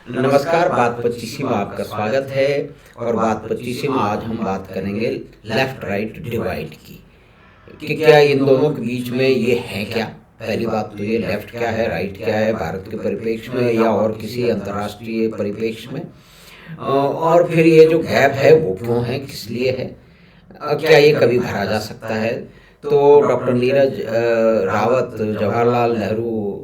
नमस्कार, बात 25 में आपका स्वागत है। और बात 25 में आज हम बात करेंगे लेफ्ट राइट डिवाइड की कि क्या इन दोनों के बीच में ये है क्या। पहली बात तो ये लेफ्ट क्या है, राइट क्या है भारत के परिप्रेक्ष्य में या और किसी अंतर्राष्ट्रीय परिप्रेक्ष्य में, और फिर ये जो गैप है वो क्यों है, किस लिए है, क्या ये कभी भरा जा सकता है। तो डॉक्टर नीरज रावत जवाहरलाल नेहरू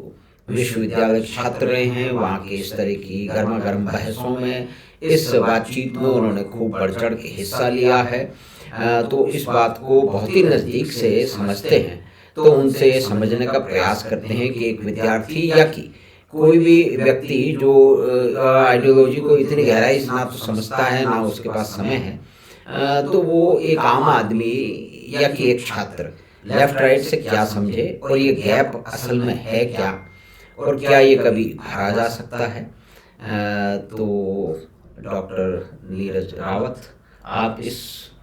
विश्वविद्यालय के छात्र रहे हैं। वहाँ के इस तरह की गर्मा गर्म बहसों में, इस बातचीत में उन्होंने खूब बढ़ चढ़ के हिस्सा लिया है। तो इस बात को बहुत ही नज़दीक से समझते हैं, तो उनसे समझने का प्रयास करते हैं कि एक विद्यार्थी या कि कोई भी व्यक्ति जो आइडियोलॉजी को इतनी गहराई से ना तो समझता है ना उसके पास समय है, तो वो एक आम आदमी या कि एक छात्र लेफ्ट राइट से क्या समझे और ये गैप असल में है क्या और क्या ये कभी भरा जा सकता है। तो डॉक्टर नीरज रावत, आप इस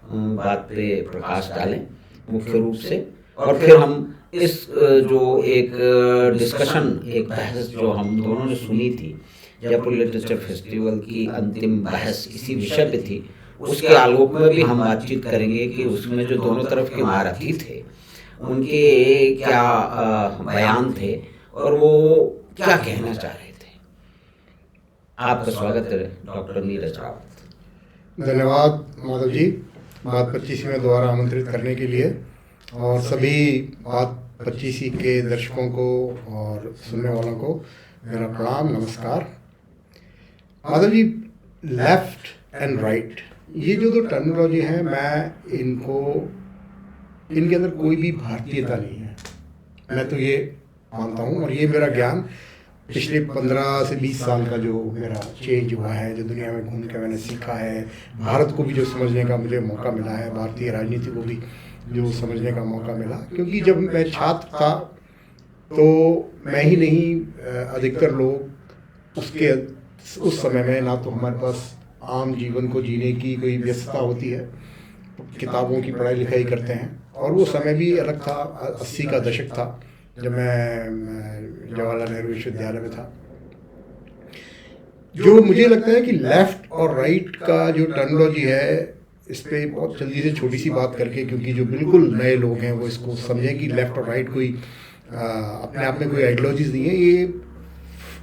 बात पे प्रकाश डालें मुख्य रूप से, और फिर हम इस जो एक डिस्कशन, एक बहस जो हम दोनों ने सुनी थी जयपुर लिटरेचर फेस्टिवल की अंतिम बहस इसी विषय पे थी, उसके आलोक में भी हम बातचीत करेंगे कि उसमें जो दोनों तरफ के महारथी थे उनके क्या बयान थे और वो क्या कहना चाह रहे थे। आपका स्वागत है डॉक्टर नीरज रावत। धन्यवाद माधव जी, बात 25 में दोबारा आमंत्रित करने के लिए, और सभी बात 25 के दर्शकों को और सुनने वालों को मेरा प्रणाम, नमस्कार। Madhav ji, left and right, ये जो दो टर्मिनोलॉजी हैं, मैं इनके अंदर कोई भी भारतीयता नहीं है, मैं तो ये मानता हूँ। और ये मेरा ज्ञान पिछले 15 से 20 साल का जो मेरा चेंज हुआ है, जो दुनिया में घूम के मैंने सीखा है, भारत को भी जो समझने का मुझे मौका मिला है, भारतीय राजनीति को भी जो समझने का मौका मिला। क्योंकि जब मैं छात्र था तो मैं ही नहीं, अधिकतर लोग उस समय में ना तो हमारे पास आम जीवन को जीने की कोई व्यस्तता होती है, किताबों की पढ़ाई लिखाई करते हैं, और वो समय भी अलग था, 80 का दशक था जब मैं जवाहरलाल नेहरू विश्वविद्यालय में था। जो मुझे लगता है कि लेफ्ट और राइट का जो टर्मिनोलॉजी है, इस पर बहुत जल्दी से छोटी सी बात करके, क्योंकि जो बिल्कुल नए लोग हैं वो इसको समझें कि लेफ्ट और राइट कोई अपने आप में कोई आइडियोलॉजीज नहीं है। ये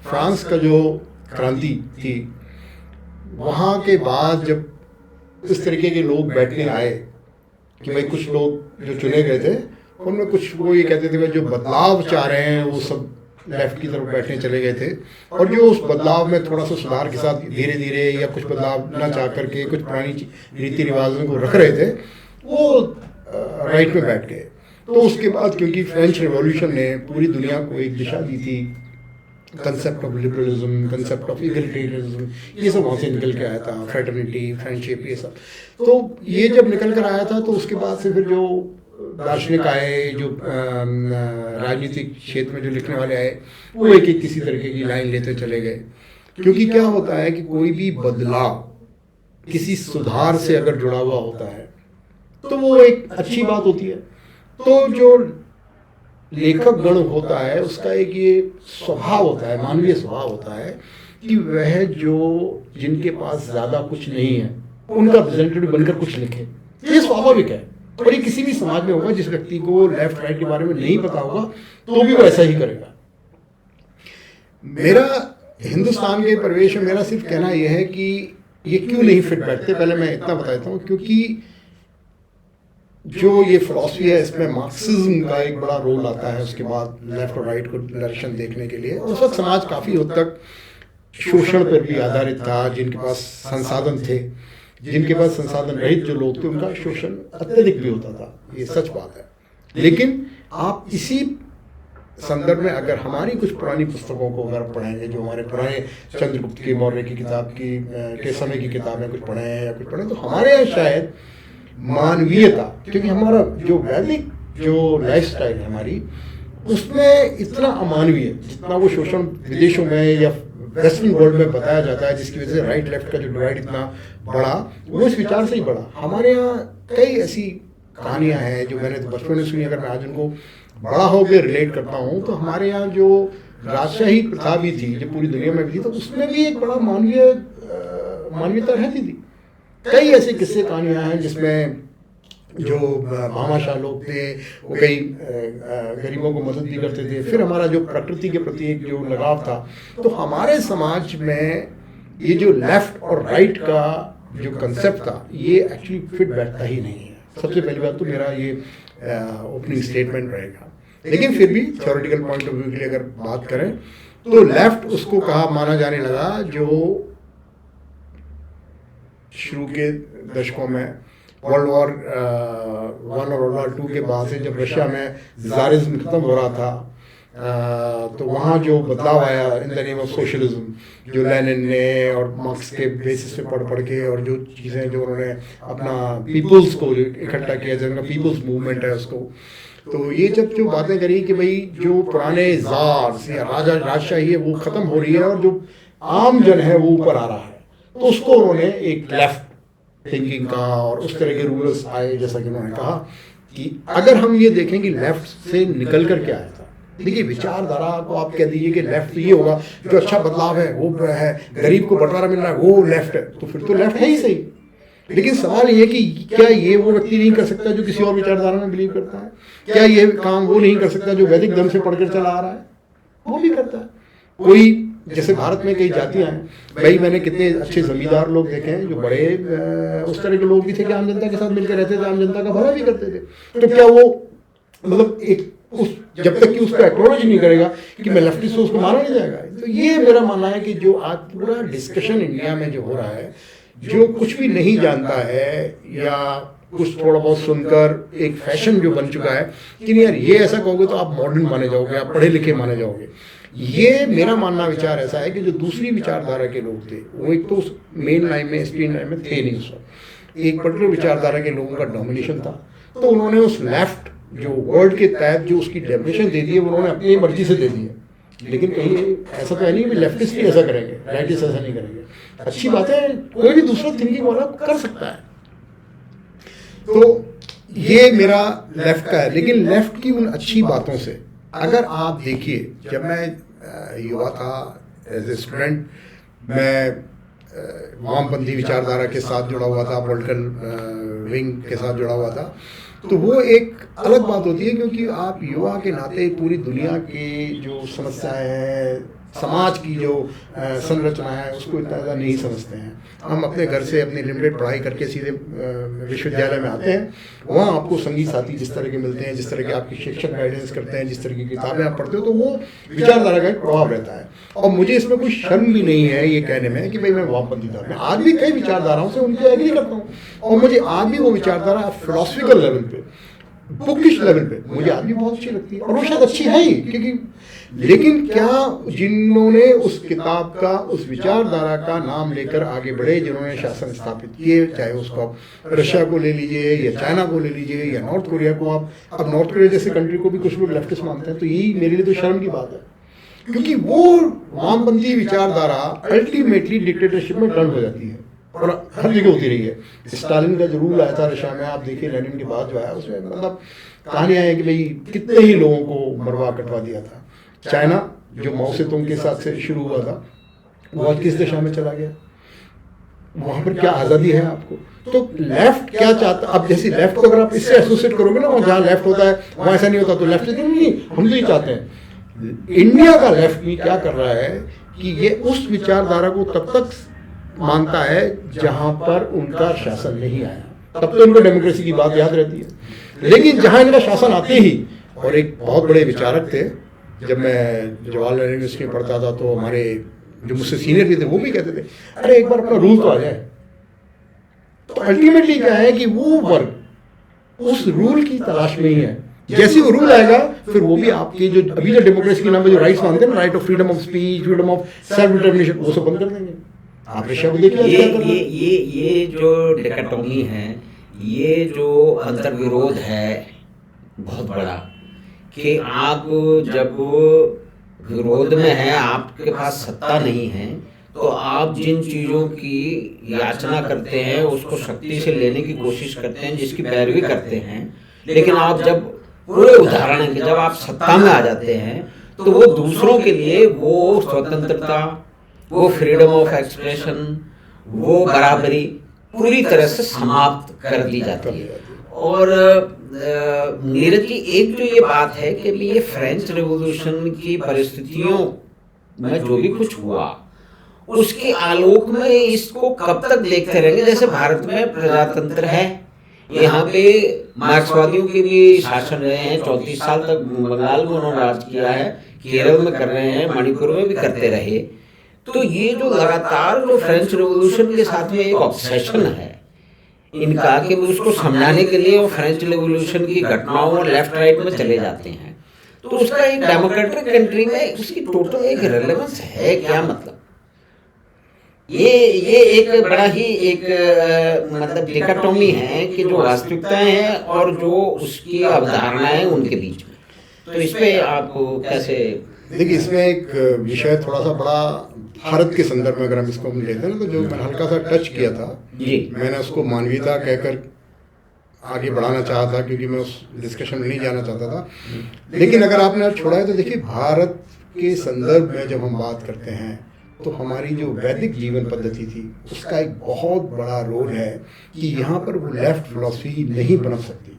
फ्रांस का जो क्रांति थी, वहाँ के बाद जब इस तरीके के लोग बैठने आए कि भाई कुछ लोग जो चुने गए थे उनमें कुछ वो ये कहते थे जो बदलाव चाह रहे हैं वो सब लेफ्ट की तरफ बैठने चले गए थे, और जो उस बदलाव में थोड़ा सा सुधार के साथ धीरे धीरे या कुछ बदलाव ना चाह करके कुछ पुरानी रीति रिवाजों को रख रहे थे, वो राइट में बैठ गए। तो उसके बाद क्योंकि फ्रेंच रिवॉल्यूशन ने पूरी दुनिया को एक दिशा दी थी, concept of liberalism, concept of egalitarianism, ये सब वहाँ से निकल के आया था, फ्रेटर्निटी, फ्रेंडशिप, ये सब। तो ये जब निकल कर आया था तो उसके बाद से फिर जो दार्शनिक आए, जो राजनीतिक क्षेत्र में जो लिखने वाले आए, वो एक एक किसी तरीके की लाइन लेते चले गए। क्योंकि क्या होता है कि कोई भी बदलाव किसी सुधार से अगर जुड़ा हुआ होता है तो वो एक अच्छी बात होती है। तो जो लेखक गण होता है उसका एक ये स्वभाव होता है, मानवीय स्वभाव होता है कि वह जो जिनके पास ज़्यादा कुछ नहीं है उनका रिप्रेजेंटेटिव बनकर कुछ लिखे। ये स्वाभाविक है, और ये किसी भी समाज में होगा। जिस व्यक्ति को लेफ्ट राइट के बारे में नहीं पता होगा तो भी वो ऐसा ही करेगा। मेरा हिंदुस्तान के परिवेश में मेरा सिर्फ कहना यह है कि ये क्यों नहीं फिट बैठते। पहले मैं इतना बता देता हूँ, क्योंकि जो ये फिलॉसफी है इसमें मार्क्सिज्म का एक बड़ा रोल आता है उसके बाद लेफ्ट और राइट को डायरेक्शन देखने के लिए। उस वक्त समाज काफ़ी हद तक शोषण पर भी आधारित था। जिनके पास संसाधन थे, जिनके पास संसाधन रहित जो लोग थे, उनका शोषण अत्यधिक भी होता था, ये सच बात है। लेकिन आप इसी संदर्भ में अगर हमारी कुछ पुरानी पुस्तकों को अगर पढ़ेंगे, जो हमारे पुराने चंद्रगुप्त की मौर्य की किताब की के समय की किताबें कुछ पढ़े हैं या कुछ पढ़ें, तो हमारे यहाँ शायद मानवीयता, क्योंकि हमारा जो वैदिक जो लाइफस्टाइल है हमारी, उसमें इतना अमानवीय जितना वो शोषण विदेशों में या वेस्टर्न वर्ल्ड में बताया जाता है, जिसकी वजह से राइट लेफ्ट का जो डिवाइड इतना बड़ा, वो इस विचार से ही बड़ा। हमारे यहाँ कई ऐसी कहानियाँ हैं जो मैंने तो बचपन में सुनी, अगर मैं आज उनको बड़ा हो के रिलेट करता हूँ तो हमारे यहाँ जो राजशाही प्रथा भी थी जो पूरी दुनिया में भी थी, तो उसमें भी एक बड़ा मानवीयता रहती थी। कई ऐसे किस्से कहानियाँ हैं जिसमें जो भामाशाह लोग थे वो कई गरीबों को मदद भी करते थे। फिर हमारा जो प्रकृति के प्रति एक जो लगाव था, तो हमारे समाज में ये जो लेफ्ट और राइट का जो कंसेप्ट था ये एक्चुअली फिट बैठता ही नहीं है। सबसे पहली बात तो मेरा ये ओपनिंग स्टेटमेंट रहेगा। लेकिन फिर भी थ्योरेटिकल पॉइंट ऑफ व्यू के लिए अगर बात करें तो लेफ्ट उसको कहा माना जाने लगा जो शुरू के दशकों में वर्ल्ड वॉर 1 और वर्ल्ड वॉर 2 के बाद से जब रशिया में ज़ारिज़्म खत्म हो रहा था, तो वहाँ जो बदलाव आया in the name of socialism, जो लेनिन ने और मार्क्स के बेसिस पे पढ़ के और जो चीज़ें जो उन्होंने अपना पीपल्स को इकट्ठा किया, जिनका पीपल्स मूवमेंट है उसको, तो ये जब जो बातें करी कि भाई जो पुराने ज़ार या राजशाही है वो ख़त्म हो रही है और जो आम जन है वो ऊपर आ रहा है, तो उसको उन्होंने एक लेफ्ट थिंकिंग का और उस तरह के रूलर्स आए, जैसा कि उन्होंने कहा कि अगर हम ये देखें कि लेफ्ट से निकल कर के आया था। देखिए विचारधारा को आप कह दीजिए कि लेफ्ट तो ये होगा जो अच्छा बदलाव है वो है, गरीब को बंटवारा मिल रहा है वो लेफ्ट है, तो फिर तो लेफ्ट है ही सही। लेकिन सवाल ये कि क्या ये वो व्यक्ति नहीं कर सकता जो किसी और विचारधारा में बिलीव करता है? क्या ये काम वो नहीं कर सकता जो वैदिक धर्म से पढ़कर चला आ रहा है? वो भी करता है। कोई जैसे भारत में कई जातियां हैं, भाई मैंने कितने अच्छे जमींदार लोग देखे हैं जो बड़े उस तरह के लोग भी थे कि आम जनता के साथ मिलकर रहते थे, आम जनता का भला भी करते थे। तो क्या वो मतलब एक उस जब तक कि उसको एक्नॉलेज नहीं करेगा कि मैं लेफ्टिस्ट हूं उसको माना नहीं जाएगा। तो ये मेरा मानना है कि जो आज पूरा डिस्कशन इंडिया में जो हो रहा है, जो कुछ भी नहीं जानता है या कुछ थोड़ा बहुत सुनकर एक फैशन जो बन चुका है कि यार ये ऐसा कहोगे तो आप मॉडर्न माने जाओगे, आप पढ़े लिखे माने जाओगे, ये मेरा मानना विचार ऐसा है कि जो दूसरी विचारधारा के लोग थे वो एक तो उस मेन लाइन में स्क्रीन लाइन में थे नहीं, उस वक्त एक पर्टिकुलर विचारधारा के लोगों का डोमिनेशन था, तो उन्होंने उस लेफ्ट जो वर्ड के तहत जो उसकी डेफिनेशन दे दी है उन्होंने अपनी मर्जी से दे दी है। लेकिन कहीं ऐसा तो है नहीं कि लेफ्टिस्ट भी ऐसा करेंगे, राइटिस्ट ऐसा नहीं करेंगे। अच्छी बात है, कोई भी दूसरा थिंकिंग वाला कर सकता है। तो ये मेरा लेफ्ट का है। लेकिन लेफ्ट की उन अच्छी बातों से अगर आप देखिए, जब मैं युवा था एज ए स्टूडेंट, मैं वामपंथी विचारधारा के साथ जुड़ा हुआ था, पॉलिटिकल विंग के साथ जुड़ा हुआ था, तो वो एक अलग बात होती है क्योंकि आप युवा के नाते पूरी दुनिया के जो समस्याएं हैं, समाज की जो संरचना है उसको इतना ज़्यादा नहीं समझते हैं। हम अपने घर से अपनी लिमिटेड पढ़ाई करके सीधे विश्वविद्यालय में आते हैं, वहाँ आपको संगी साथी जिस तरह के मिलते हैं, जिस तरह के आपके शिक्षक गाइडेंस करते हैं, जिस तरह की किताबें आप पढ़ते हो, तो वो विचारधारा का एक प्रभाव रहता है। और मुझे इसमें कोई शर्म भी नहीं है ये कहने में कि भाई मैं वामपंथी था। मैं आज भी कई विचारधाराओं से उनकी एग्री करता हूँ और मुझे आज भी वो विचारधारा फिलोसफिकल लेवल पे, बुकिश लेवल पे मुझे आज भी बहुत अच्छी लगती है और वो शायद अच्छी है ही क्योंकि। लेकिन क्या जिन्होंने उस किताब का, उस विचारधारा का नाम लेकर आगे बढ़े, जिन्होंने शासन स्थापित किए, चाहे उसको आप रशिया को ले लीजिए या चाइना को ले लीजिए या नॉर्थ कोरिया को, आप अब नॉर्थ कोरिया जैसे कंट्री को भी कुछ लोग लेफ्टिस्ट मानते हैं, तो यही मेरे लिए तो शर्म की बात है क्योंकि वो वामपंथी विचारधारा अल्टीमेटली डिक्टेटरशिप में टर्न हो जाती है और हर जगह होती रही है। स्टालिन का जो रूल आया था रशिया में, आप देखिए लेनिन के बाद जो आया उसमें मतलब कहानियाँ हैं कि भाई कितने ही लोगों को मरवा कटवा दिया था। चाइना जो माओ से तुंग के साथ से शुरू हुआ था वो आज किस दिशा में चला गया, वहाँ पर क्या आज़ादी है आपको? तो लेफ्ट क्या चाहता, अब जैसे लेफ्ट को अगर आप इससे एसोसिएट करोगे ना, जहाँ लेफ्ट होता है वहाँ ऐसा नहीं होता, तो लेफ्ट नहीं, हम तो ये चाहते हैं। इंडिया का लेफ्ट भी क्या कर रहा है कि ये उस विचारधारा को तब तक मानता है जहां पर उनका शासन नहीं आया, तब तो इनको डेमोक्रेसी की बात याद रहती है। लेकिन जहां इनका शासन आते ही, और एक बहुत बड़े विचारक थे, जब मैं जवाहरलाल यूनिवर्सिटी में पढ़ता था तो हमारे जो मुझसे सीनियर भी थे वो भी कहते थे अरे एक बार अपना रूल तो आ जाए। तो अल्टीमेटली क्या है कि वो वर्ग उस रूल की तलाश में ही है। जैसे वो रूल आएगा फिर वो भी आपके जो अभी जो डेमोक्रेसी के नाम पे जो राइट्स मानते हैं ना, right of freedom of speech, freedom of self determination, वो सब बंद कर देंगे। आप रशिया को देखिए, ये जो डिकोटोमी है, ये जो अंतर्विरोध है बहुत बड़ा, कि आप जब विरोध में हैं, आपके पास सत्ता नहीं है, तो आप जिन चीज़ों की याचना करते हैं उसको शक्ति से लेने की कोशिश करते हैं, जिसकी पैरवी करते हैं। लेकिन आप जब पूरे उदाहरण है कि जब आप सत्ता में आ जाते हैं तो वो दूसरों के लिए वो स्वतंत्रता, वो फ्रीडम ऑफ एक्सप्रेशन, वो बराबरी पूरी तरह से समाप्त कर दी जाती है। और नीरज जी, एक जो ये बात है कि ये फ्रेंच रेवोल्यूशन की परिस्थितियों में जो भी कुछ हुआ उसके आलोक में इसको कब तक देखते रहेंगे? जैसे भारत में प्रजातंत्र है, यहाँ पे मार्क्सवादियों के भी शासन रहे हैं, 34 साल तक बंगाल में उन्होंने राज किया है, केरल में कर रहे हैं, मणिपुर में भी करते रहे। तो ये जो लगातार जो फ्रेंच रेवोल्यूशन के साथ में एक ऑब्सेशन है इनका कि वो उसको समझाने के लिए वो फ्रेंच रेवोल्यूशन की घटनाओं और लेफ्ट राइट में चले जाते हैं, तो उसका एक डेमोक्रेटिक कंट्री में उसकी टोटल एक रेलेवेंस है क्या? मतलब ये एक बड़ा ही एक मतलब डिकोटोमी है कि जो वास्तविकताएं हैं और जो उसकी अवधारणाएं हैं उनके बीच में। तो इस पे आप कैसे? देखिए, इसमें एक विषय थोड़ा सा बड़ा भारत के संदर्भ में अगर हम इसको लेते हैं ना, तो जो मैंने हल्का सा टच किया था जी, मैंने उसको मानवीयता कहकर आगे बढ़ाना चाहा था, क्योंकि मैं उस डिस्कशन में नहीं जाना चाहता था। लेकिन अगर आपने छोड़ा है तो देखिए, भारत के संदर्भ में जब हम बात करते हैं तो हमारी जो वैदिक जीवन पद्धति थी उसका एक बहुत बड़ा रोल है कि यहाँ पर वो लेफ्ट फिलॉसफी नहीं बन सकती,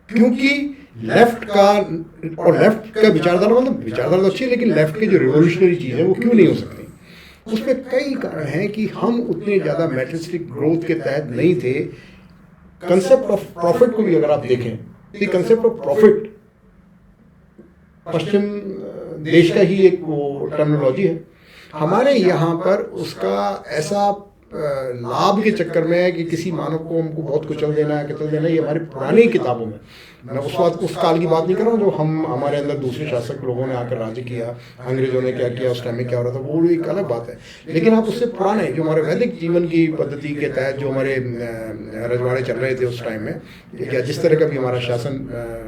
क्योंकि लेफ्ट का और लेफ्ट का विचारधारा, मतलब विचारधारा तो अच्छी है, लेकिन लेफ्ट की जो रिवोल्यूशनरी चीज़ है वो क्यों नहीं हो सकती? उसमें कई कारण हैं कि हम उतने ज़्यादा मैटेरियलिस्टिक ग्रोथ के तहत नहीं थे। कंसेप्ट ऑफ प्रॉफिट को भी अगर आप देखें तो कंसेप्ट ऑफ प्रॉफिट पश्चिम देश का ही एक वो टर्मिनोलॉजी है। हमारे यहाँ पर उसका ऐसा लाभ के चक्कर में है कि किसी मानव को हमको बहुत कुचल देना है, कितल देना है। ये हमारे पुरानी किताबों में, मैं उस काल की बात नहीं कर रहा हूँ जो हमारे अंदर दूसरे शासक लोगों ने आकर राज्य किया, अंग्रेजों ने क्या किया, उस टाइम में क्या हो रहा था, वो एक अलग बात है। लेकिन आप उससे पुराने जो हमारे वैदिक जीवन की पद्धति के तहत जो हमारे रजवाड़े चल रहे थे उस टाइम में, या जिस तरह का भी हमारा शासन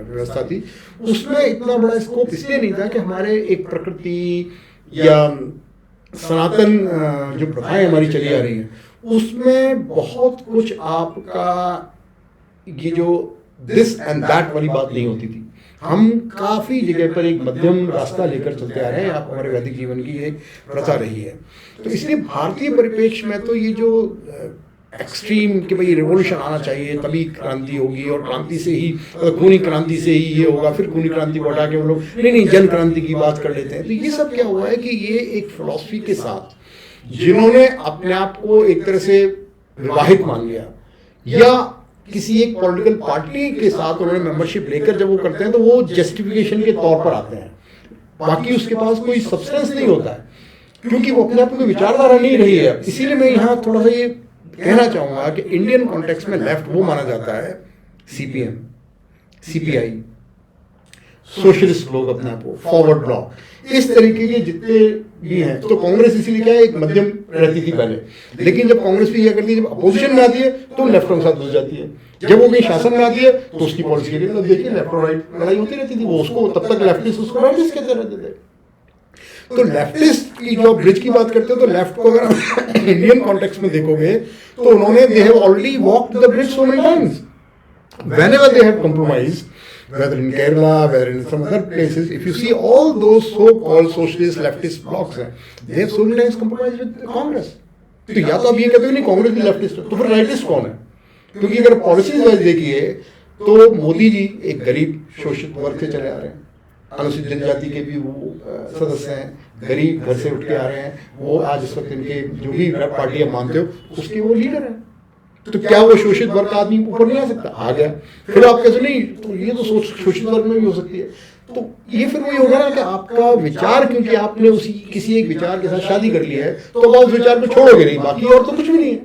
व्यवस्था थी, उसमें इतना बड़ा स्कोप इसलिए नहीं था कि हमारे एक प्रकृति या सनातन जो प्रथाएं हमारी चली आ रही हैं उसमें बहुत कुछ आपका ये जो दिस एंड दैट वाली बात नहीं होती थी। हम काफ़ी जगह पर एक मध्यम रास्ता लेकर चलते आ रहे हैं। आप हमारे वैदिक जीवन की एक प्रथा रही है। तो इसलिए भारतीय परिप्रेक्ष्य में तो ये जो एक्सट्रीम कि भाई रिवोल्यूशन आना चाहिए तभी क्रांति होगी, और क्रांति से ही खूनी क्रांति से ही ये होगा, फिर खूनी क्रांति को हटा के वो लोग नहीं जन क्रांति की बात कर लेते हैं। तो ये सब क्या हुआ है कि ये एक फिलॉसफी के साथ जिन्होंने अपने आप को एक तरह से विवाहित मान लिया, या किसी एक पॉलिटिकल पार्टी के साथ उन्होंने मेंबरशिप लेकर जब वो करते हैं तो वो जस्टिफिकेशन के तौर पर आते हैं। बाकी उसके पास कोई सब्सटेंस नहीं होता है, क्योंकि वो अपने आप में विचारधारा नहीं रही है। इसीलिए मैं यहाँ थोड़ा सा ये कहना चाहूँगा कि इंडियन कॉन्टेक्स्ट में लेफ्ट वो माना जाता है सीपीएम, सीपीआई, सोशलिस्ट लोग अपने आप को, फॉरवर्ड ब्लॉक, इस तरीके के जितने भी हैं। तो कांग्रेस इसीलिए क्या है, एक मध्यम रहती थी पहले, लेकिन जब कांग्रेस भी यह करती है, जब अपोजिशन में आती है तो लेफ्ट के साथ घुस जाती है, जब वो कहीं शासन में आती है तो उसकी पॉलिसी के लिए तो देखिए लेफ्ट और राइट लड़ाई होती रहती थी। वो उसको तब तक लेफ्टिस्ट उसको राइटिस्ट कहते रहते थे। तो लेफ्टिस्ट की जो ब्रिज की बात करते हो तो लेफ्ट को अगर इंडियन कॉन्टेक्स्ट में देखोगे तो उन्होंने they have already walked the bridge so many times whenever they have compromised, whether in Kerala, whether in some other places. If you see all those so-called socialist leftist blocs, they have so many times compromised with Congress. तो या तो आप ये कहते हो नहीं कांग्रेस भी leftist है, तो फिर राइटिस्ट कौन है? क्योंकि अगर पॉलिसीज वाइज देखिए तो मोदी जी एक गरीब शोषित वर्ग से चले आ रहे हैं, अनुसूचित जनजाति के भी वो सदस्य हैं, गरीब घर से उठ के आ रहे हैं, वो आज इस वक्त इनके जो भी पार्टी आप मानते हो उसके वो लीडर हैं। तो क्या वो शोषित वर्ग का आदमी ऊपर नहीं आ सकता? आ गया। फिर आप कैसे नहीं, तो ये तो सोच शोषित वर्ग में भी हो सकती है। तो ये फिर वही होगा ना कि आपका विचार, क्योंकि आपने उसी किसी एक विचार के साथ शादी कर ली है तो आप उस विचार को छोड़ोगे नहीं, बाकी और तो कुछ भी नहीं है।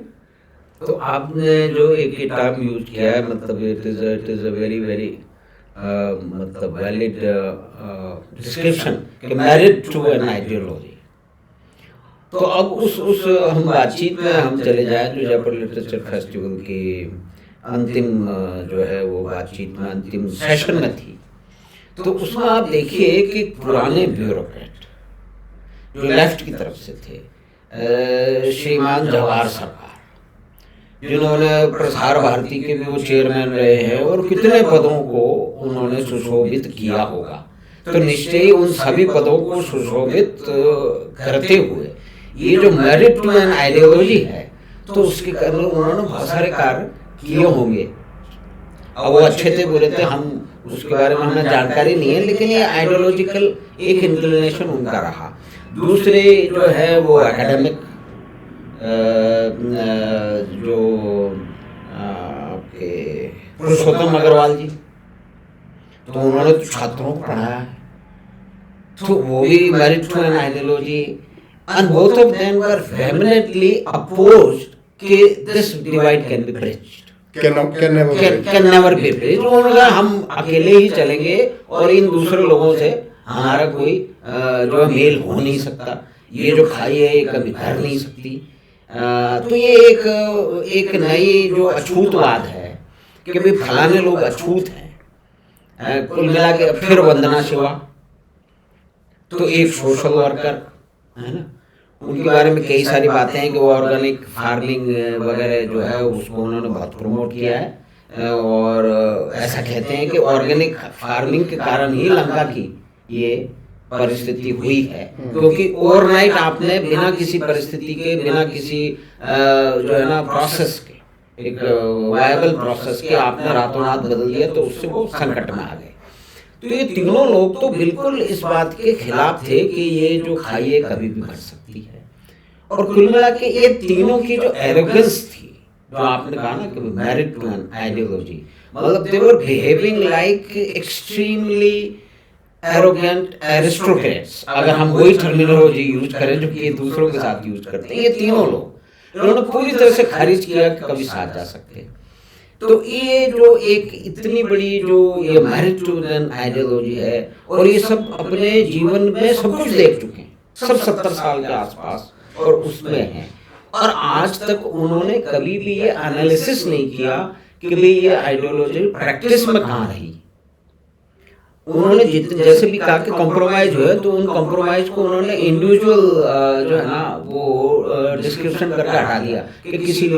तो आपने जो एक टर्म यूज किया है, मतलब it is a very very मतलब वैलिड डिस्क्रिप्शन कि मैरिड टू एन आइडियोलॉजी। तो अब उस हम बातचीत में हम चले जाएं जो जयपुर लिटरेचर फेस्टिवल की अंतिम जो है वो बातचीत में अंतिम सेशन में थी। तो उसमें आप देखिए कि पुराने ब्यूरोक्रेट जो लेफ्ट की तरफ से थे, श्रीमान जवाहर सरकार, जिन्होंने प्रसार भारती के भी वो चेयरमैन रहे हैं और कितने पदों को उन्होंने सुशोभित किया होगा, तो निश्चय ही उन सभी पदों को सुशोभित करते हुए ये जो मेरिट टू एन आइडियोलॉजी है, तो उसके कारण उन्होंने बहुत सारे कार्य किए होंगे। अब वो अच्छे थे बुरे थे, हम उसके बारे में हमें जानकारी नहीं है, लेकिन ये आइडियोलॉजिकल एक इंक्लिनेशन उनका रहा। दूसरे जो है वो एकेडमिक, जो आपके पुरुषोत्तम अग्रवाल जी, तो उन्होंने तो छात्रों को पढ़ाया है, तो वो भी married to an ideology, and both of them were vehemently opposed कि this divide can be bridged, can never be bridged. उन्होंने कहा हम अकेले ही चलेंगे और इन दूसरे लोगों से हमारा कोई जो मेल हो नहीं सकता, ये जो खाई है ये कभी भर नहीं सकती। तो ये एक नई जो अछूतवाद है कि भाई फलाने लोग अछूत हैं। कुल मिला के फिर वंदना शिवा तो एक सोशल वर्कर है ना, उनके बारे में कई सारी बातें हैं कि वो ऑर्गेनिक फार्मिंग वगैरह जो है उसको उन्होंने बहुत प्रमोट किया है, और ऐसा कहते हैं कि ऑर्गेनिक फार्मिंग के कारण ही लंका की ये परिस्थिति हुई है, क्योंकि ओवरनाइट आपने बिना किसी परिस्थिति के, बिना किसी जो है ना प्रोसेस के, एक वायबल प्रोसेस के आपने रातों रात बदल दिया, तो उससे वो संकट में आ गए। तो ये तीनों लोग तो बिल्कुल इस बात के खिलाफ थे कि ये जो खाई है कभी भी बढ़ सकती है। और कुल मिला के ये तीनों की जो एरोगेंस थी, जो आपने कहा ना कि मेरिट टू एन आइडियोलॉजी, मतलब they were behaving like extremely arrogant aristocrats, अगर हम वही टर्मिनोलॉजी यूज करें जो कि दूसरों के साथ यूज करते हैं। ये तीनों लोग इन्होंने पूरी तरह से खारिज किया कि कभी साथ जा सकते हैं। तो ये जो एक इतनी बड़ी जो ये मेरिट टू एन आइडियोलॉजी है, और ये सब अपने जीवन में सब कुछ देख चुके हैं, सब 70 साल के आसपास और उसमें हैं, और आज तक उन्होंने कभी भी ये एनालिसिस नहीं किया कि भाई ये आइडियोलॉजी प्रैक्टिस में कहाँ रही। उन्होंने जैसे भी कहा कि कॉम्प्रोमाइज हुए, तो उन कॉम्प्रोमाइज को उन्होंने इंडिविजुअल जो है ना वो डिस्क्रिप्शन करके हटा दिया कि किसी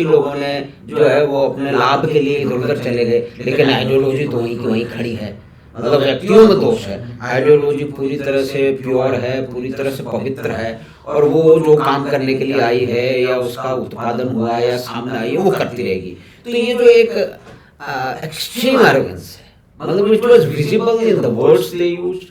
लोगों ने जो है वो अपने लाभ के लिए इधर उधर चले गए, लेकिन आइडियोलॉजी तो वहीं की वहीं खड़ी है। मतलब व्यक्तियों में दोष है, आइडियोलॉजी पूरी तरह से प्योर है, पूरी तरह से पवित्र है, और वो जो काम करने के लिए आई है या उसका उत्पादन हुआ है या सामने आई है वो करती रहेगी। तो ये जो एक एक्सट्रीम एरोगेंस है, मतलब which was visible in the words they used,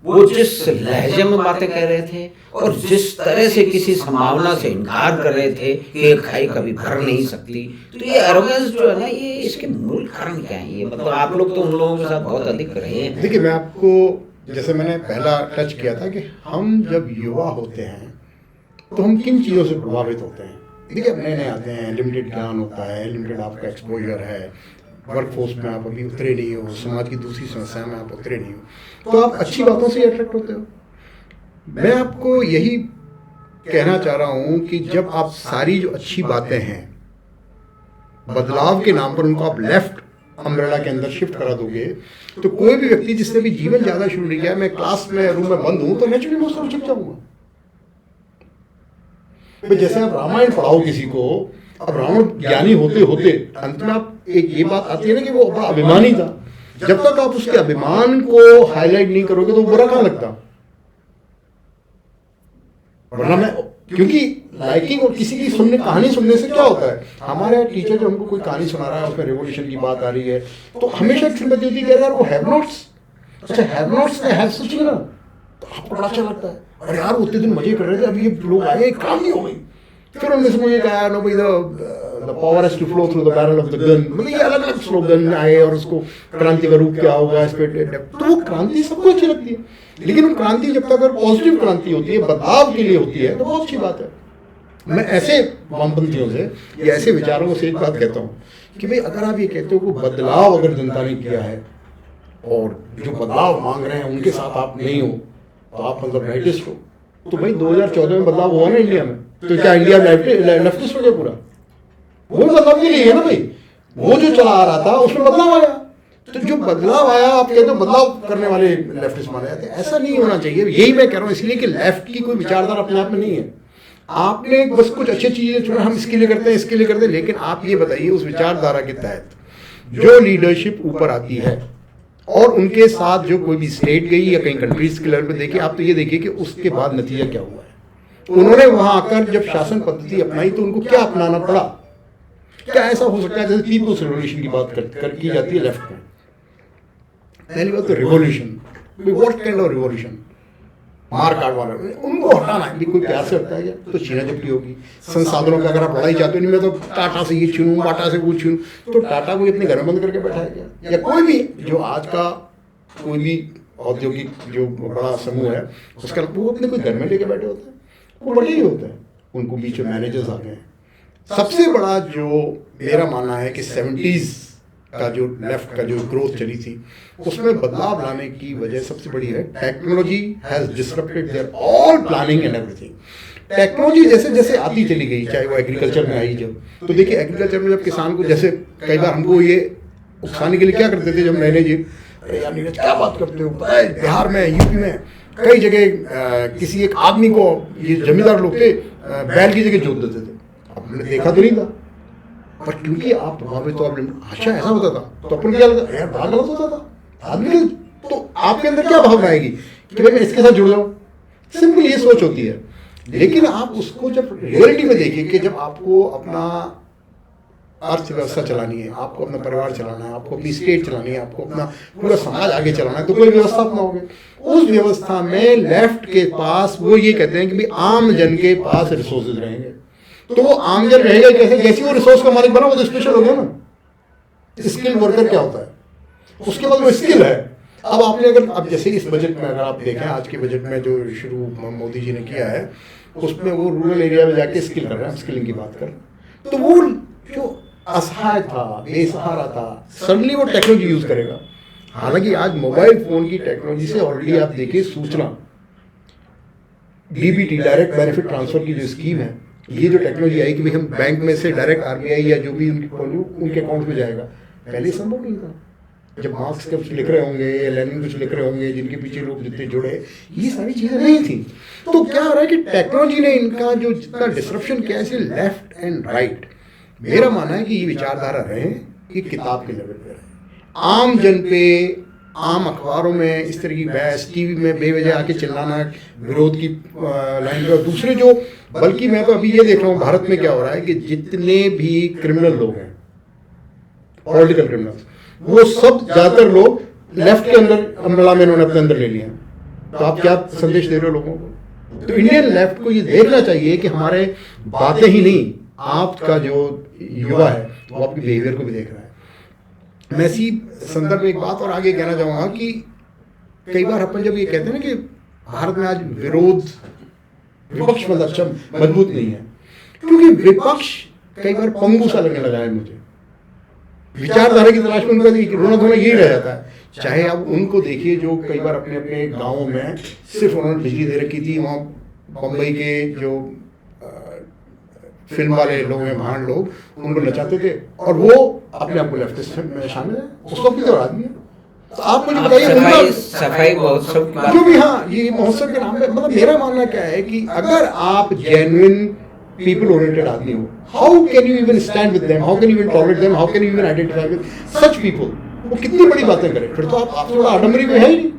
वो जिस लहजे में बातें कह रहे थे और जिस तरह से किसी संभावना से इनकार कर रहे थे कि ये खाई कभी भर नहीं सकती, तो ये एरोगेंस जो है ना, ये इसके मूल कारण क्या है? ये मतलब आप लोग तो उन लोगों के साथ बहुत अधिक रहे हैं। देखिए, मैं आपको जैसे मैंने पहला टच किया था कि हम जब युवा होते हैं तो हम किन चीज़ों से प्रभावित होते हैं। देखिए, नए नए आते हैं, लिमिटेड ज्ञान होता है, लिमिटेड आपका एक्सपोजर है, वर्कफोर्स में आप अभी उतरे नहीं हो, समाज की दूसरी समस्या में आप उतरे नहीं हो, तो आप अच्छी बातों से अट्रैक्ट होते हो। मैं आपको यही कहना चाह रहा हूँ कि जब आप सारी जो अच्छी बातें हैं बदलाव के नाम पर उनको आप लेफ्ट अम्ब्रेला के अंदर शिफ्ट करा दोगे, तो कोई भी व्यक्ति जिसने भी जीवन ज़्यादा शुरू नहीं किया, मैं क्लास में रूम में बंद हूँ तो नेचुरली मैं उसको छिप जाऊँगा। जैसे आप रामायण पढ़ाओ किसी को, अब रावण ज्ञानी होते होते अंत में आप एक ये बात आती है ना कि वो बड़ा अभिमानी था। जब तक आप उसके अभिमान को हाईलाइट नहीं करोगे तो बुरा कहाँ लगता। वरना मैं, क्योंकि लाइकिंग और किसी की कहानी सुनने से क्या होता है, हमारे टीचर जो हमको कोई कहानी सुना रहा है उसमें रेवोल्यूशन की बात आ रही है, तो हमेशा सिंपैथी होती है यार वो हैव नॉट्स, अच्छा हैव नॉट्स ने हैव सच ना, तो आपको बड़ा अच्छा लगता है। और यार उतने दिन मजे कर रहे थे, अभी ये लोग आए, क्रांति हो गई। फिर उनमें से मुझे कहा नो भाई the power has to flow through the barrel of the gun, मतलब ये अलग अलग स्लोगन आए और उसको क्रांति का रूप क्या होगा इस पे, तो वो क्रांति सबको अच्छी लगती है। लेकिन वो क्रांति जब तक अगर पॉजिटिव क्रांति होती है, बदलाव के लिए होती है, तो बहुत अच्छी बात है। मैं ऐसे वामपंथियों से या ऐसे विचारों से एक बात कहता हूँ कि भाई अगर आप ये कहते हो कि बदलाव अगर जनता ने किया है और जो बदलाव मांग रहे हैं उनके साथ आप नहीं हो, तो आप मतलब राइटिस्ट हो। तो भाई 2014 में बदलाव हुआ ना इंडिया में, तो क्या इंडिया लेफ्टिस्ट हो गया पूरा? वो बदलाव के लिए है ना भाई, वो जो चला आ रहा था उसमें बदलाव आया। तो जो बदलाव आया, आप कहते हो बदलाव करने वाले लेफ्टिस्ट माने जाते हैं, ऐसा नहीं होना चाहिए। यही मैं कह रहा हूँ, इसलिए कि लेफ्ट की कोई विचारधारा अपने आप में नहीं है। आपने बस कुछ अच्छी चीजें चुना, हम इसके लिए करते हैं, इसके लिए करते हैं, लेकिन आप ये बताइए उस विचारधारा के तहत जो लीडरशिप ऊपर आती है और उनके साथ जो कोई भी स्टेट गई या कहीं कंट्रीज के लेवल पे देखिए, आप तो ये देखिए कि उसके बाद नतीजा क्या हुआ है। उन्होंने वहां आकर जब शासन पद्धति अपनाई तो उनको क्या अपनाना पड़ा? क्या ऐसा हो सकता है जैसे पीपुल्स रिवॉल्यूशन की बात की जाती है लेफ्ट में? पहली बात तो revolution, what kind of revolution? मार काट वाला उनको हटाना है। कोई प्यार से हटता है क्या? तो छीना झपटी होगी। संसाधनों का अगर आप लड़ाई चाहते हो, नहीं मैं तो टाटा से ये छीनूं, बाटा से वो छीनूं, तो टाटा को इतने घर में बंद करके बैठा है क्या? या कोई भी जो आज का कोई भी औद्योगिक जो बड़ा समूह है उसका, वो अपने कोई घर में लेके बैठे होते हैं? वो बड़े ही होते हैं, उनको बीच में मैनेजर्स आ गए हैं। सबसे बड़ा जो मेरा मानना है कि 70s का जो लेफ्ट का जो ग्रोथ चली थी उसमें बदलाव लाने की वजह सबसे बड़ी है technology has disrupted their all planning and everything. Technology जैसे जैसे आती चली गई, चाहे वो एग्रीकल्चर में आई जब, तो देखिए एग्रीकल्चर में जब किसान को, जैसे कई बार हमको ये उकसाने के लिए क्या करते थे जब नए जी, अरे यार नीरज क्या बात करते हो, पता है बिहार में, यूपी में कई जगह किसी एक आदमी को, ये जमींदार लोग थे, बैल की जगह जोत देते थे। आपने देखा तो नहीं था, पर क्योंकि आप वहाँ पे तो आप, अच्छा ऐसा होता था तो अपन क्या लगता यार बड़ा गलत होता था आदमी, तो आपके अंदर क्या भावना आएगी कि भाई मैं इसके साथ जुड़ जाऊँ? सिंपल ये सोच होती है। लेकिन आप उसको जब रियलिटी में देखिए कि जब आपको अपना अर्थव्यवस्था चलानी है, आपको अपना परिवार चलाना है, आपको अपनी स्टेट चलानी है, आपको अपना पूरा समाज आगे चलाना है, तो कोई व्यवस्था अपनाओगे। उस व्यवस्था में लेफ्ट के पास वो ये कहते हैं कि भाई आम जन के पास रिसोर्सेज रहेंगे, तो वो आम जन रहेगा कैसे? जैसे वो रिसोर्स का मालिक बना वो तो स्पेशल हो गया ना। स्किल्ड वर्कर क्या होता है? उसके बाद वो स्किल है। अब आपने अगर, अब जैसे इस बजट में अगर आप देखें, आज के बजट में जो शुरू मोदी जी ने किया है उसमें वो रूरल एरिया में जाके स्किल कर रहे हैं, स्किलिंग की बात कर, तो वो जो असहाय था, बेसहारा था, सडनली वो टेक्नोलॉजी यूज करेगा। हालांकि आज मोबाइल फोन की टेक्नोलॉजी से ऑलरेडी आप देखिए सूचना, डीबीटी डायरेक्ट बेनिफिट ट्रांसफर की जो स्कीम है, ये जो टेक्नोलॉजी आई कि भाई हम बैंक में से डायरेक्ट आरबीआई या जो भी उनके अकाउंट में जाएगा, पहले संभव नहीं था। जब मार्क्स के कुछ लिख रहे होंगे या लेनिन कुछ लिख रहे होंगे, जिनके पीछे लोग जितने जुड़े, ये सारी चीजें नहीं थी। तो क्या हो रहा है कि टेक्नोलॉजी ने इनका जो जितना डिसरप्शन किया है लेफ्ट एंड राइट, मेरा मानना है कि ये विचारधारा रहे कि किताब के लेवल पे रहे, आम जन पे, आम अखबारों में इस तरह की बहस, टीवी में बेवजह आके चिल्लाना विरोध की लाइन पे। और दूसरे जो, बल्कि मैं तो अभी ये देख रहा हूँ भारत में क्या हो रहा है कि जितने भी क्रिमिनल लोग हैं, पॉलिटिकल क्रिमिनल्स, वो सब ज्यादातर लोग लेफ्ट के अंदर अम्ब्रेला में इन्होंने अपने अंदर ले लिया। तो आप क्या संदेश दे रहे हो लोगों को? तो इंडियन लेफ्ट को ये देखना चाहिए कि हमारे बातें ही नहीं, आपका जो युवा है वो आपके बिहेवियर को भी देख रहा है। मैं इसी संदर्भ में एक बात और आगे कहना चाहूंगा कि कई बार अपन जब ये कहते हैं ना कि भारत में आज विपक्ष मतलब अच्छा मजबूत नहीं है, क्योंकि विपक्ष कई बार पंगु सा लगने लगा है मुझे। विचारधारा की तलाश में उनका रोना धोना यही रह जाता है। चाहे आप उनको देखिए जो कई बार अपने अपने गाँवों में सिर्फ उन्होंने बिजली दे रखी थी, वहाँ बम्बई के जो फिल्म वाले लोग हैं, महान लोग, उनको नचाते थे और वो अपने आप को लेफ्टिस्ट में शामिल है, उस वक्त भी तो आदमी है। तो आप मुझे बताइए सफाई महोत्सव जो भी, हाँ ये महोत्सव के नाम पे, मतलब मेरा मानना क्या है कि अगर आप जेन्युइन पीपल ओरिएंटेड आदमी हो, how can you even stand with them, how can you even tolerate them, how can you even identify with such people? वो कितनी बड़ी बातें करें, फिर तो आप थोड़ा आडम्बरी में है ही नहीं।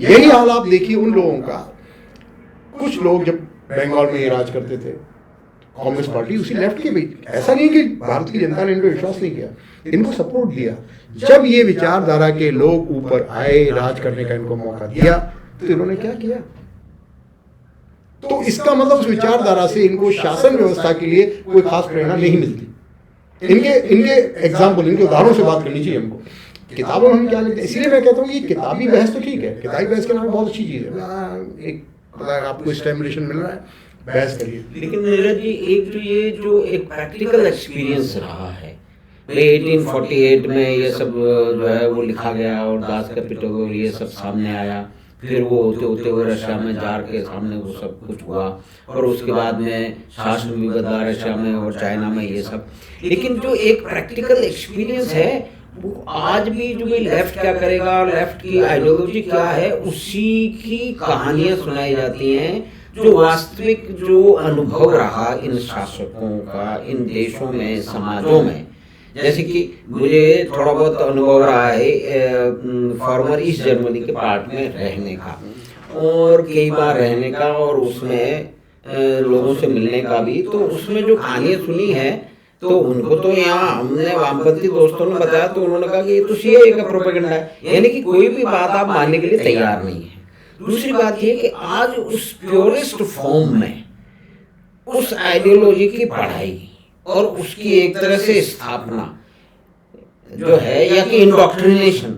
यही हाल आप देखिए उन लोगों का। कुछ लोग जब बंगाल में ये राज करते थे, कांग्रेस पार्टी उसी लेफ्ट की भी, ऐसा नहीं कि भारत की जनता ने इनको विश्वास नहीं किया, इनको सपोर्ट दिया। जब ये विचारधारा के लोग ऊपर आए, राज करने का इनको मौका दिया, तो इन्होंने क्या किया? तो इसका मतलब उस विचारधारा से इनको शासन व्यवस्था के लिए कोई खास प्रेरणा नहीं मिलती। इनके एग्जाम्पल, इनके उदाहरणों से बात करनी चाहिए हमको। किताबों में हम क्या लिखते हैं, इसीलिए मैं कहता हूँ कि किताबी बहस तो ठीक है, किताबी बहस के नाम बहुत अच्छी चीज़ है, एक आपको स्टिमुलेशन मिल रहा है, बहस करिए। लेकिन नीरज जी, एक जो एक प्रैक्टिकल एक्सपीरियंस रहा है, 1848 में ये सब जो है वो लिखा गया और दास कैपिटल और ये सब सामने आया, फिर वो होते होते हुए रशिया में जार के सामने वो सब कुछ हुआ, और उसके बाद में शासन भी बदला रशिया में और चाइना में ये सब। लेकिन जो एक प्रैक्टिकल एक्सपीरियंस है वो आज भी, जो भी लेफ्ट क्या करेगा, लेफ्ट की आइडियोलॉजी क्या है, उसी की कहानियां सुनाई जाती हैं। जो वास्तविक जो अनुभव रहा इन शासकों का इन देशों में, समाजों में, जैसे कि मुझे थोड़ा बहुत अनुभव रहा है फॉर्मर ईस्ट जर्मनी के पार्ट में रहने का और कई बार रहने का और उसमें लोगों से मिलने का भी। तो उसमें जो कहानियाँ सुनी है तो उनको तो यहाँ हमने वामपंथी दोस्तों ने बताया तो उन्होंने कहा कि ये तो सीएए का प्रोपेगेंडा है, यानी कि कोई भी बात आप मानने के लिए तैयार नहीं है। दूसरी बात ये कि आज उस प्योरेस्ट फॉर्म में उस आइडियोलॉजी की पढ़ाई और उसकी एक तरह से स्थापना जो है या कि इंडोक्ट्रिनेशन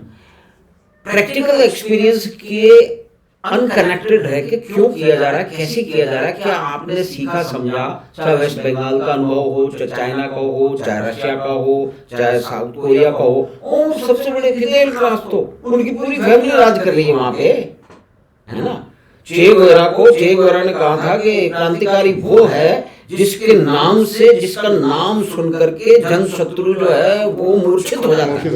प्रैक्टिकल एक्सपीरियंस के अनकनेक्टेड रह के क्यों किया जा रहा है, कैसे किया जा रहा है, क्या आपने सीखा समझा, चाहे वेस्ट बंगाल का अनुभव हो, चाहे चाइना का हो, चाहे रशिया का हो, चाहे साउथ कोरिया का हो, और सबसे बड़े फिदेल कास्ट्रो उनकी पूरी फैमिली राज कर रही है वहां पे, है ना। चे गुवेरा ने कहा था कि क्रांतिकारी वो है जिसके नाम से, जिसका नाम सुन करके जन शत्रु जो है वो मूर्छित हो जाता है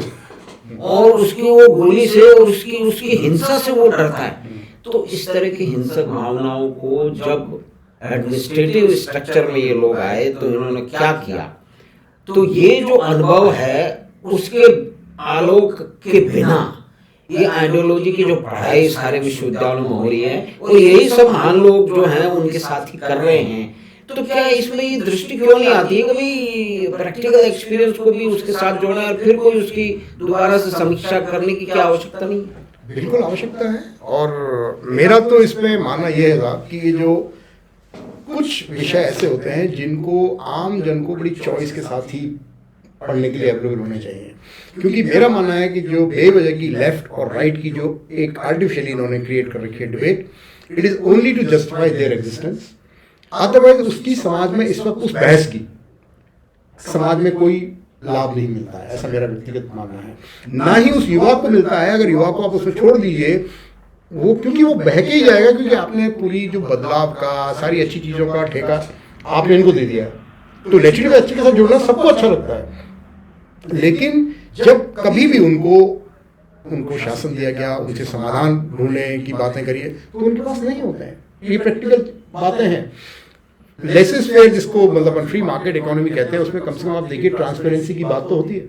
और उसकी वो गोली से और उसकी हिंसा से वो डरता है। तो इस तरह की हिंसक भावनाओं को जब एडमिनिस्ट्रेटिव स्ट्रक्चर में ये लोग आए तो इन्होंने क्या किया, तो ये जो अनुभव है उसके आलोक के बिना ये आइडियोलॉजी की जो पढ़ाई सारे विश्वविद्यालयों में हो रही है और यही सब महान लोग जो हैं उनके साथ ही कर रहे हैं, तो क्या इसमें ये दृष्टि क्यों नहीं आती है कभी प्रैक्टिकल एक्सपीरियंस को भी उसके साथ जोड़ें और फिर कोई उसकी दोबारा से समीक्षा करने की क्या आवश्यकता नहीं है? बिल्कुल आवश्यकता है। और मेरा तो इसमें मानना यह है कि ये जो कुछ विषय ऐसे होते हैं जिनको आम जन को बड़ी चॉइस के साथ ही पढ़ने के लिए अवेलेबल होने चाहिए, क्योंकि मेरा मानना है कि जो बेवजह की लेफ्ट और राइट की जो एक आर्टिफिशियली इन्होंने क्रिएट कर रखी है debate, it is only to justify their existence. Otherwise उसकी समाज में इस वक्त उस बहस की समाज में कोई लाभ नहीं मिलता है, ऐसा मेरा व्यक्तिगत मानना है। ना ही उस युवा को मिलता है, अगर युवा को आप उसमें छोड़ दीजिए वो, क्योंकि वो बहके ही जाएगा, क्योंकि आपने पूरी जो बदलाव का, सारी अच्छी चीज़ों का ठेका आपने इनको दे दिया। तो नेचुरली अच्छे के साथ जुड़ना सबको अच्छा लगता है, लेकिन जब कभी भी उनको शासन दिया गया, उनसे समाधान ढूंढने की बातें करिए तो उनके पास नहीं होते हैं। ये प्रैक्टिकल बातें हैं। लेसेस फेयर जिसको मतलब फ्री मार्केट इकोनॉमी कहते हैं, उसमें कम से कम आप देखिए ट्रांसपेरेंसी की बात तो होती है,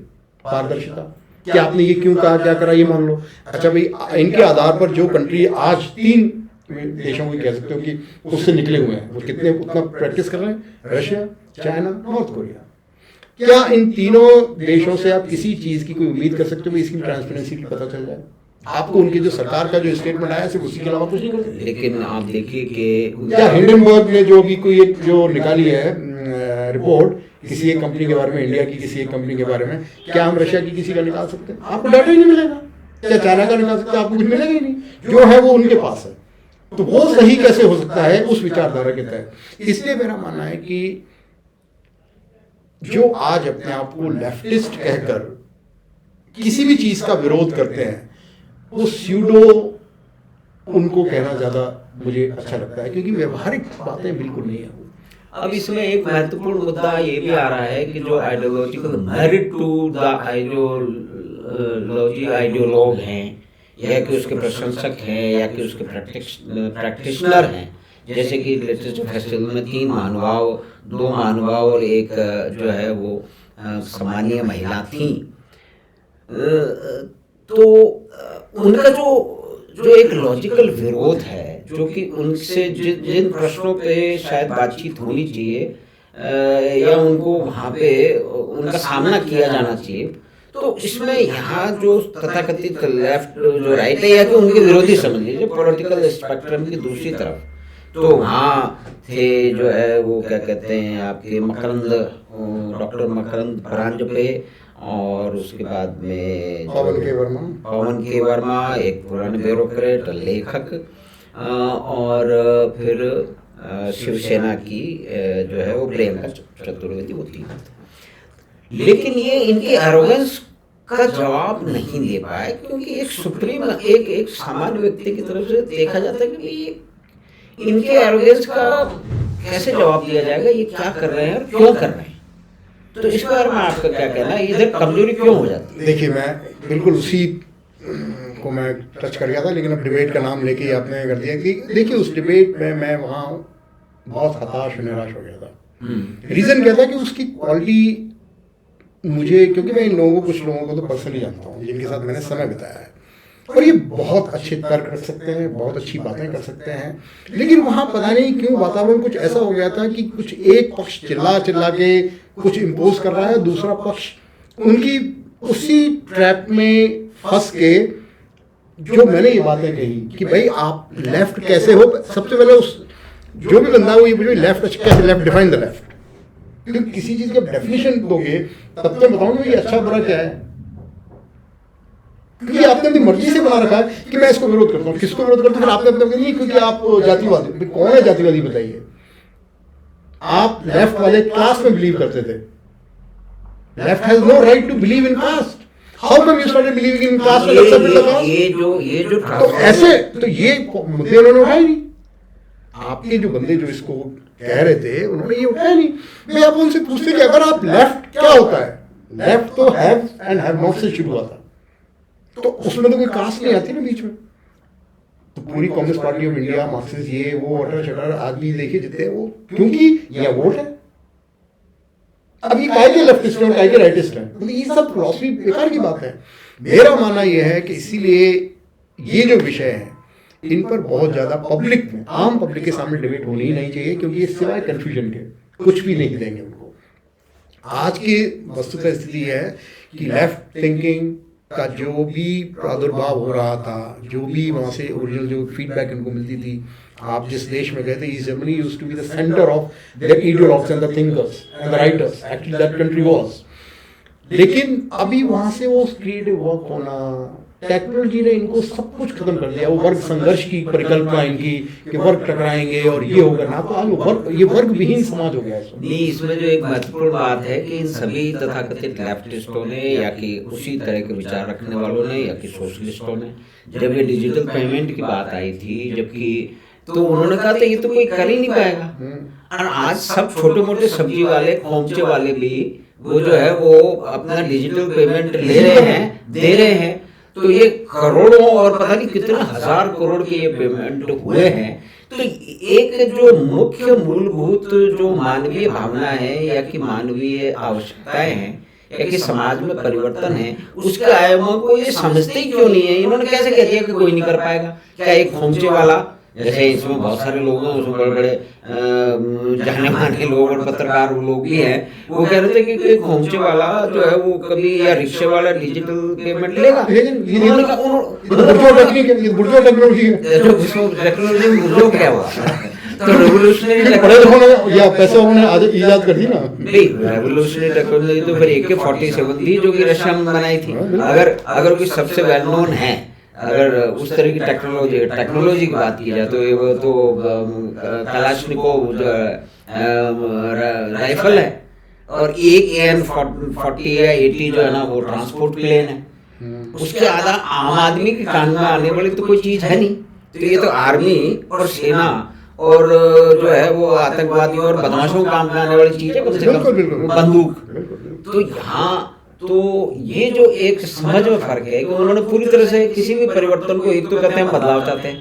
पारदर्शिता। कि आपने ये क्यों कहा, क्या करा, ये मान लो। अच्छा भाई, इनके आधार पर जो कंट्री आज 3 देशों को कह सकते हो कि उससे निकले हुए हैं, वो कितने उतना प्रैक्टिस कर रहे हैं, रशिया, चाइना, नॉर्थ कोरिया। क्या इन तीनों देशों से आप किसी चीज़ की कोई उम्मीद कर सकते हो इसकी ट्रांसपेरेंसी की पता चल जाए? आपको उनकी जो सरकार का जो स्टेटमेंट आया सिर्फ उसी के अलावा कुछ नहीं कर सकते। लेकिन आप देखिए कि क्या हिंडनबर्ग ने जो भी कोई एक जो निकाली है रिपोर्ट किसी एक कंपनी के बारे में, इंडिया की किसी एक कंपनी के बारे में, क्या हम रशिया की किसी का निकाल सकते हैं? आपको डाटा ही नहीं मिलेगा। क्या चाइना का निकाल सकते हैं? आपको कुछ मिलेगा ही नहीं। जो है वो उनके पास है, तो वो सही कैसे हो सकता है उस विचारधारा के तहत? इसलिए मेरा मानना है कि जो आज अपने आप को लेफ्टिस्ट कहकर किसी भी चीज का विरोध करते हैं, वो स्यूडो उनको कहना ज्यादा मुझे अच्छा लगता है, क्योंकि व्यवहारिक बातें बिल्कुल नहीं है। अब इसमें एक महत्वपूर्ण मुद्दा ये भी आ रहा है कि जो ideological merit to the ideology ideologue हैं या कि उसके प्रशंसक हैं या कि उसके प्रैक्टिशनर हैं, जैसे कि लेटेस्ट फेस्टिवल में 3 महानुभाव, 2 महानुभाव और एक जो है वो सम्मानीय महिला थी, तो उनका जो एक लॉजिकल विरोध है, जो कि उनसे जिन प्रश्नों पे शायद बातचीत होनी चाहिए या उनको वहाँ पे उनका सामना किया जाना चाहिए, तो इसमें यहाँ जो तथाकथित लेफ्ट जो राइट है या कि उनके विरोधी समझ लीजिए पॉलिटिकल स्पेक्ट्रम की दूसरी तरफ, तो वहाँ थे जो है वो क्या कहते हैं आपके डॉक्टर मकरंद परांजपे, और उसके बाद में पवन के वर्मा, एक पुराने ब्यूरोक्रेट लेखक, और फिर शिवसेना की जो है वो प्रियंका चतुर्वेदी होती है। लेकिन ये इनकी एरोगेंस का जवाब नहीं दे पाए, क्योंकि एक सुप्रीम एक सामान्य व्यक्ति की तरफ से देखा जाता है कि इनके एरोगेंस का कैसे जवाब दिया जाएगा, ये क्या कर रहे हैं और क्यों कर रहे हैं। तो इस बारे में आपका क्या कहना है, इधर कमजोरी क्यों हो जाती है? देखिए, मैं बिल्कुल उसी को मैं टच कर गया था, लेकिन अब डिबेट का नाम लेके आपने कर दिया कि देखिए उस डिबेट में मैं वहाँ बहुत हताश और निराश हो गया था। रीज़न क्या था कि उसकी क्वालिटी मुझे, क्योंकि मैं इन लोगों को, कुछ लोगों को तो पर्सनली जानता हूँ जिनके साथ मैंने समय बिताया है, और ये बहुत अच्छे तर्क रख सकते हैं, बहुत अच्छी बातें कर सकते हैं, लेकिन वहाँ पता नहीं क्यों वातावरण कुछ ऐसा हो गया था कि कुछ एक पक्ष चिल्ला चिल्ला के कुछ इम्पोज कर रहा है, दूसरा पक्ष उनकी उसी ट्रैप में फंस के, जो मैंने ये बातें कही कि भाई आप लेफ्ट कैसे हो, सबसे पहले उस जो भी बंदा वो ये पूछे लेफ्ट कैसे, लेफ्ट डिफाइन द लेफ्ट, क्योंकि किसी चीज का डेफिनेशन दोगे तब तो बताऊंगा ये अच्छा बुरा क्या है, क्योंकि आपने अपनी मर्जी से बना रखा है कि मैं इसको विरोध करता हूँ, किसको विरोध करता हूँ, फिर आपने अपने नहीं, क्योंकि आप जातिवादी, कौन है जातिवादी बताइए, आप लेफ्ट वाले क्लास में बिलीव करते थे, left has no right to believe in caste, how come you started believing in caste and accepted the caste, ये जो तो ऐसे तो ये मुद्दे उन्होंने उठाए नहीं, आपके जो बंदे जो इसको कह रहे थे उन्होंने ये उठाया नहीं। मैं आप उनसे पूछते कि अगर आप लेफ्ट क्या होता है, लेफ्ट तो हैव एंड हैव नॉट से शुरू हुआ था, तो उसमें तो कोई कास्ट नहीं आती ना बीच में, तो पूरी communist party of India, Marxist, ये वो अटर शटर आदमी देखिए जितने वो, क्योंकि यह वोट है। अब ये काहे के लेफ्टिस्ट हैं और काहे के राइटिस्ट हैं, मतलब ये सब फिलॉसफी बेकार की बात है। मेरा मानना यह है कि इसीलिए ये जो विषय है इन पर बहुत ज्यादा पब्लिक में, आम पब्लिक के सामने डिबेट होनी ही नहीं चाहिए, क्योंकि ये सिवाय कंफ्यूजन के कुछ भी नहीं देंगे उनको। आज की वस्तुतः स्थिति है कि लेफ्ट थिंकिंग का जो भी प्रादुर्भाव हो रहा था, जो भी वहाँ से ओरिजिनल जो फीडबैक इनको मिलती थी, आप जिस देश में गए थे, East Germany used to be the centre of the ideologues and the thinkers and the writers, actually that country was. लेकिन अभी वहाँ से वो क्रिएटिव वर्क होना, टेक्नोलॉजी ने इनको सब कुछ खत्म कर दिया। वो वर्ग संघर्ष की परिकल्पना इनकी कि वर्ग टकराएंगे और ये होगा ना, तो आज वर्ग, ये वर्ग विहीन समाज हो गया है। नहीं, इसमें जो एक महत्वपूर्ण बात है कि इन सभी तथाकथित लेफ्टिस्टों ने या कि उसी तरह के विचार रखने वालों ने या कि सोशलिस्टों ने, जब ये डिजिटल पेमेंट की बात आई थी, जबकि तो उन्होंने कहा था ये तो कोई कर ही नहीं पाएगा। और आज सब छोटे मोटे सब्जी वाले, खोमचे वाले भी वो जो है वो अपना डिजिटल पेमेंट ले रहे हैं, दे रहे हैं। तो ये करोड़ों और पता नहीं कितने हजार करोड़ के ये पेमेंट हुए हैं। तो एक जो मुख्य मूलभूत जो मानवीय भावना है या कि मानवीय आवश्यकताएं हैं या कि समाज में परिवर्तन है, उसके आयामों को ये समझते ही क्यों नहीं है। इन्होंने कैसे कह दिया कि कोई नहीं कर पाएगा। क्या एक खोमचे वाला, जैसे इसमें बहुत सारे लोग हैं, उसमें बड़े बड़े जाने माने लोग और पत्रकार लोग भी हैं, वो कह रहे थे कि खोमचे वाला जो है वो कभी या रिक्शे वाला डिजिटल पेमेंट लेगा। टेक्नोलॉजी में बुजुर्ग क्या हुआ, तो रेवोल्यूशनरी या पैसे उन्होंने आज ईजाद कर दी ना। नहीं, रेवोल्यूशनरी टेक्नोलॉजी तो फिर AK-47 थी जो कि रशिया में बनाई थी। अगर कोई सबसे वेल नोन है, अगर उस तरह की टेक्नोलॉजी की बात की जाए तो ये वो तो कलाशनिकोव राइफल है, और एक AN-40 या 80 जो है ना वो ट्रांसपोर्ट प्लेन है। उसके आधा आम आदमी के कान में आने वाली तो कोई चीज है नहीं। तो ये तो आर्मी और सेना और जो है वो आतंकवादियों और बदमाशों के काम में आने वाली चीज है, कम से कम बंदूक। तो यहाँ तो ये जो एक समझ में फर्क है कि उन्होंने पूरी तरह से किसी भी परिवर्तन को, एक तो कहते हैं बदलाव चाहते हैं,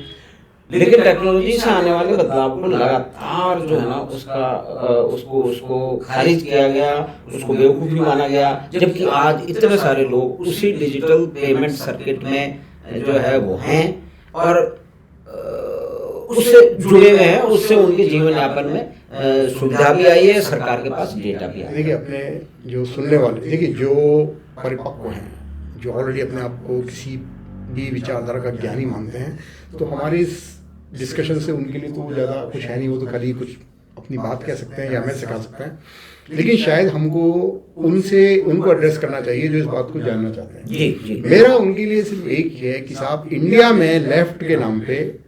लेकिन टेक्नोलॉजी से आने वाले बदलाव को लगातार जो है ना उसको खारिज किया गया, उसको बेवकूफ़ी माना गया। जबकि आज इतने सारे लोग उसी डिजिटल पेमेंट सर्किट में जो है वो हैं और उससे जुड़े हुए हैं, उससे उनके जीवन यापन में सुविधा भी आई है, सरकार के पास डेटा भी है। देखिए अपने जो सुनने वाले, देखिए जो परिपक्व हैं, जो ऑलरेडी अपने आप को किसी भी विचारधारा का ज्ञानी मानते हैं, तो हमारी इस डिस्कशन से उनके लिए तो ज़्यादा कुछ है नहीं, वो तो खाली कुछ अपनी बात कह सकते हैं या हमें सिखा सकते हैं। लेकिन शायद हमको उनको एड्रेस करना चाहिए जो इस बात को जानना चाहते हैं। जी, जी। मेरा उनके लिए सिर्फ एक ही है कि साहब, इंडिया में लेफ्ट के नाम पे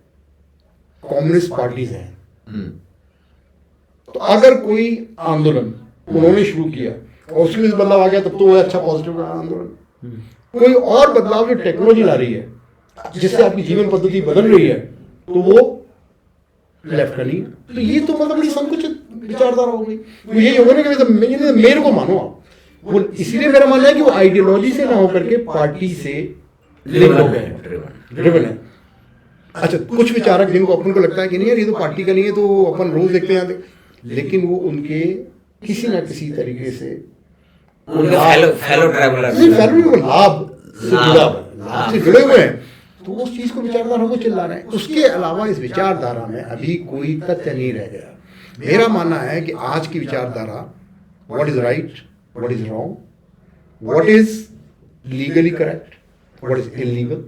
कम्युनिस्ट पार्टीज हैं। तो अगर कोई आंदोलन उन्होंने शुरू किया और उसमें बदलाव आ गया तब तो वो अच्छा पॉजिटिव आंदोलन। कोई और बदलाव जो टेक्नोलॉजी ला रही है जिससे आपकी जीवन पद्धति बदल रही है, तो वो लेफ्ट का नहीं। तो ये तो मतलब बड़ी संकुचित विचारधारा हो गई। तो यही होगा ना कि मेरे को मानो आप, वो इसीलिए मेरा मानना है कि वो आइडियोलॉजी से ना होकर के पार्टी से ड्रिवन है। अच्छा, कुछ विचारक जिनको अपन को लगता है कि नहीं यार ये तो पार्टी का नहीं है, तो अपन रोज देखते हैं, लेकिन वो उनके किसी ना किसी तरीके से उनके फेलो ट्रैवलर लाभ से जुड़े हुए हैं, तो उस चीज को विचारधारा को चिल्ला रहे हैं। उसके अलावा इस विचारधारा में अभी कोई तथ्य नहीं रह गया। मेरा मानना है कि आज की विचारधारा, what is right, what is wrong, what is legally correct, what is illegal,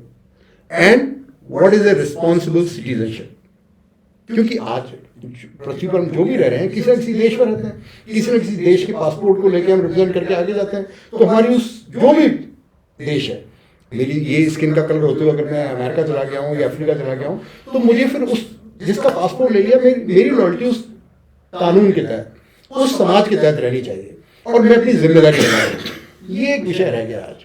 and what is a responsible citizenship. क्योंकि आज पृथ्वी पर हम जो भी रह रहे हैं, किसी न किसी देश में रहते हैं, किसी न किसी देश के पासपोर्ट को लेकर हम रिप्रेजेंट करके आगे जाते हैं, तो हमारी उस जो भी देश है, मेरी ये स्किन का कलर होते हुए अगर मैं अमेरिका चला गया हूँ या अफ्रीका चला गया हूँ, तो मुझे फिर उस जिसका पासपोर्ट ले लिया, मेरी लॉयल्टी उस कानून के तहत, उस समाज के तहत रहनी चाहिए, और मैं अपनी जिम्मेदारी निभा रहा हूँ। ये एक विषय रह गया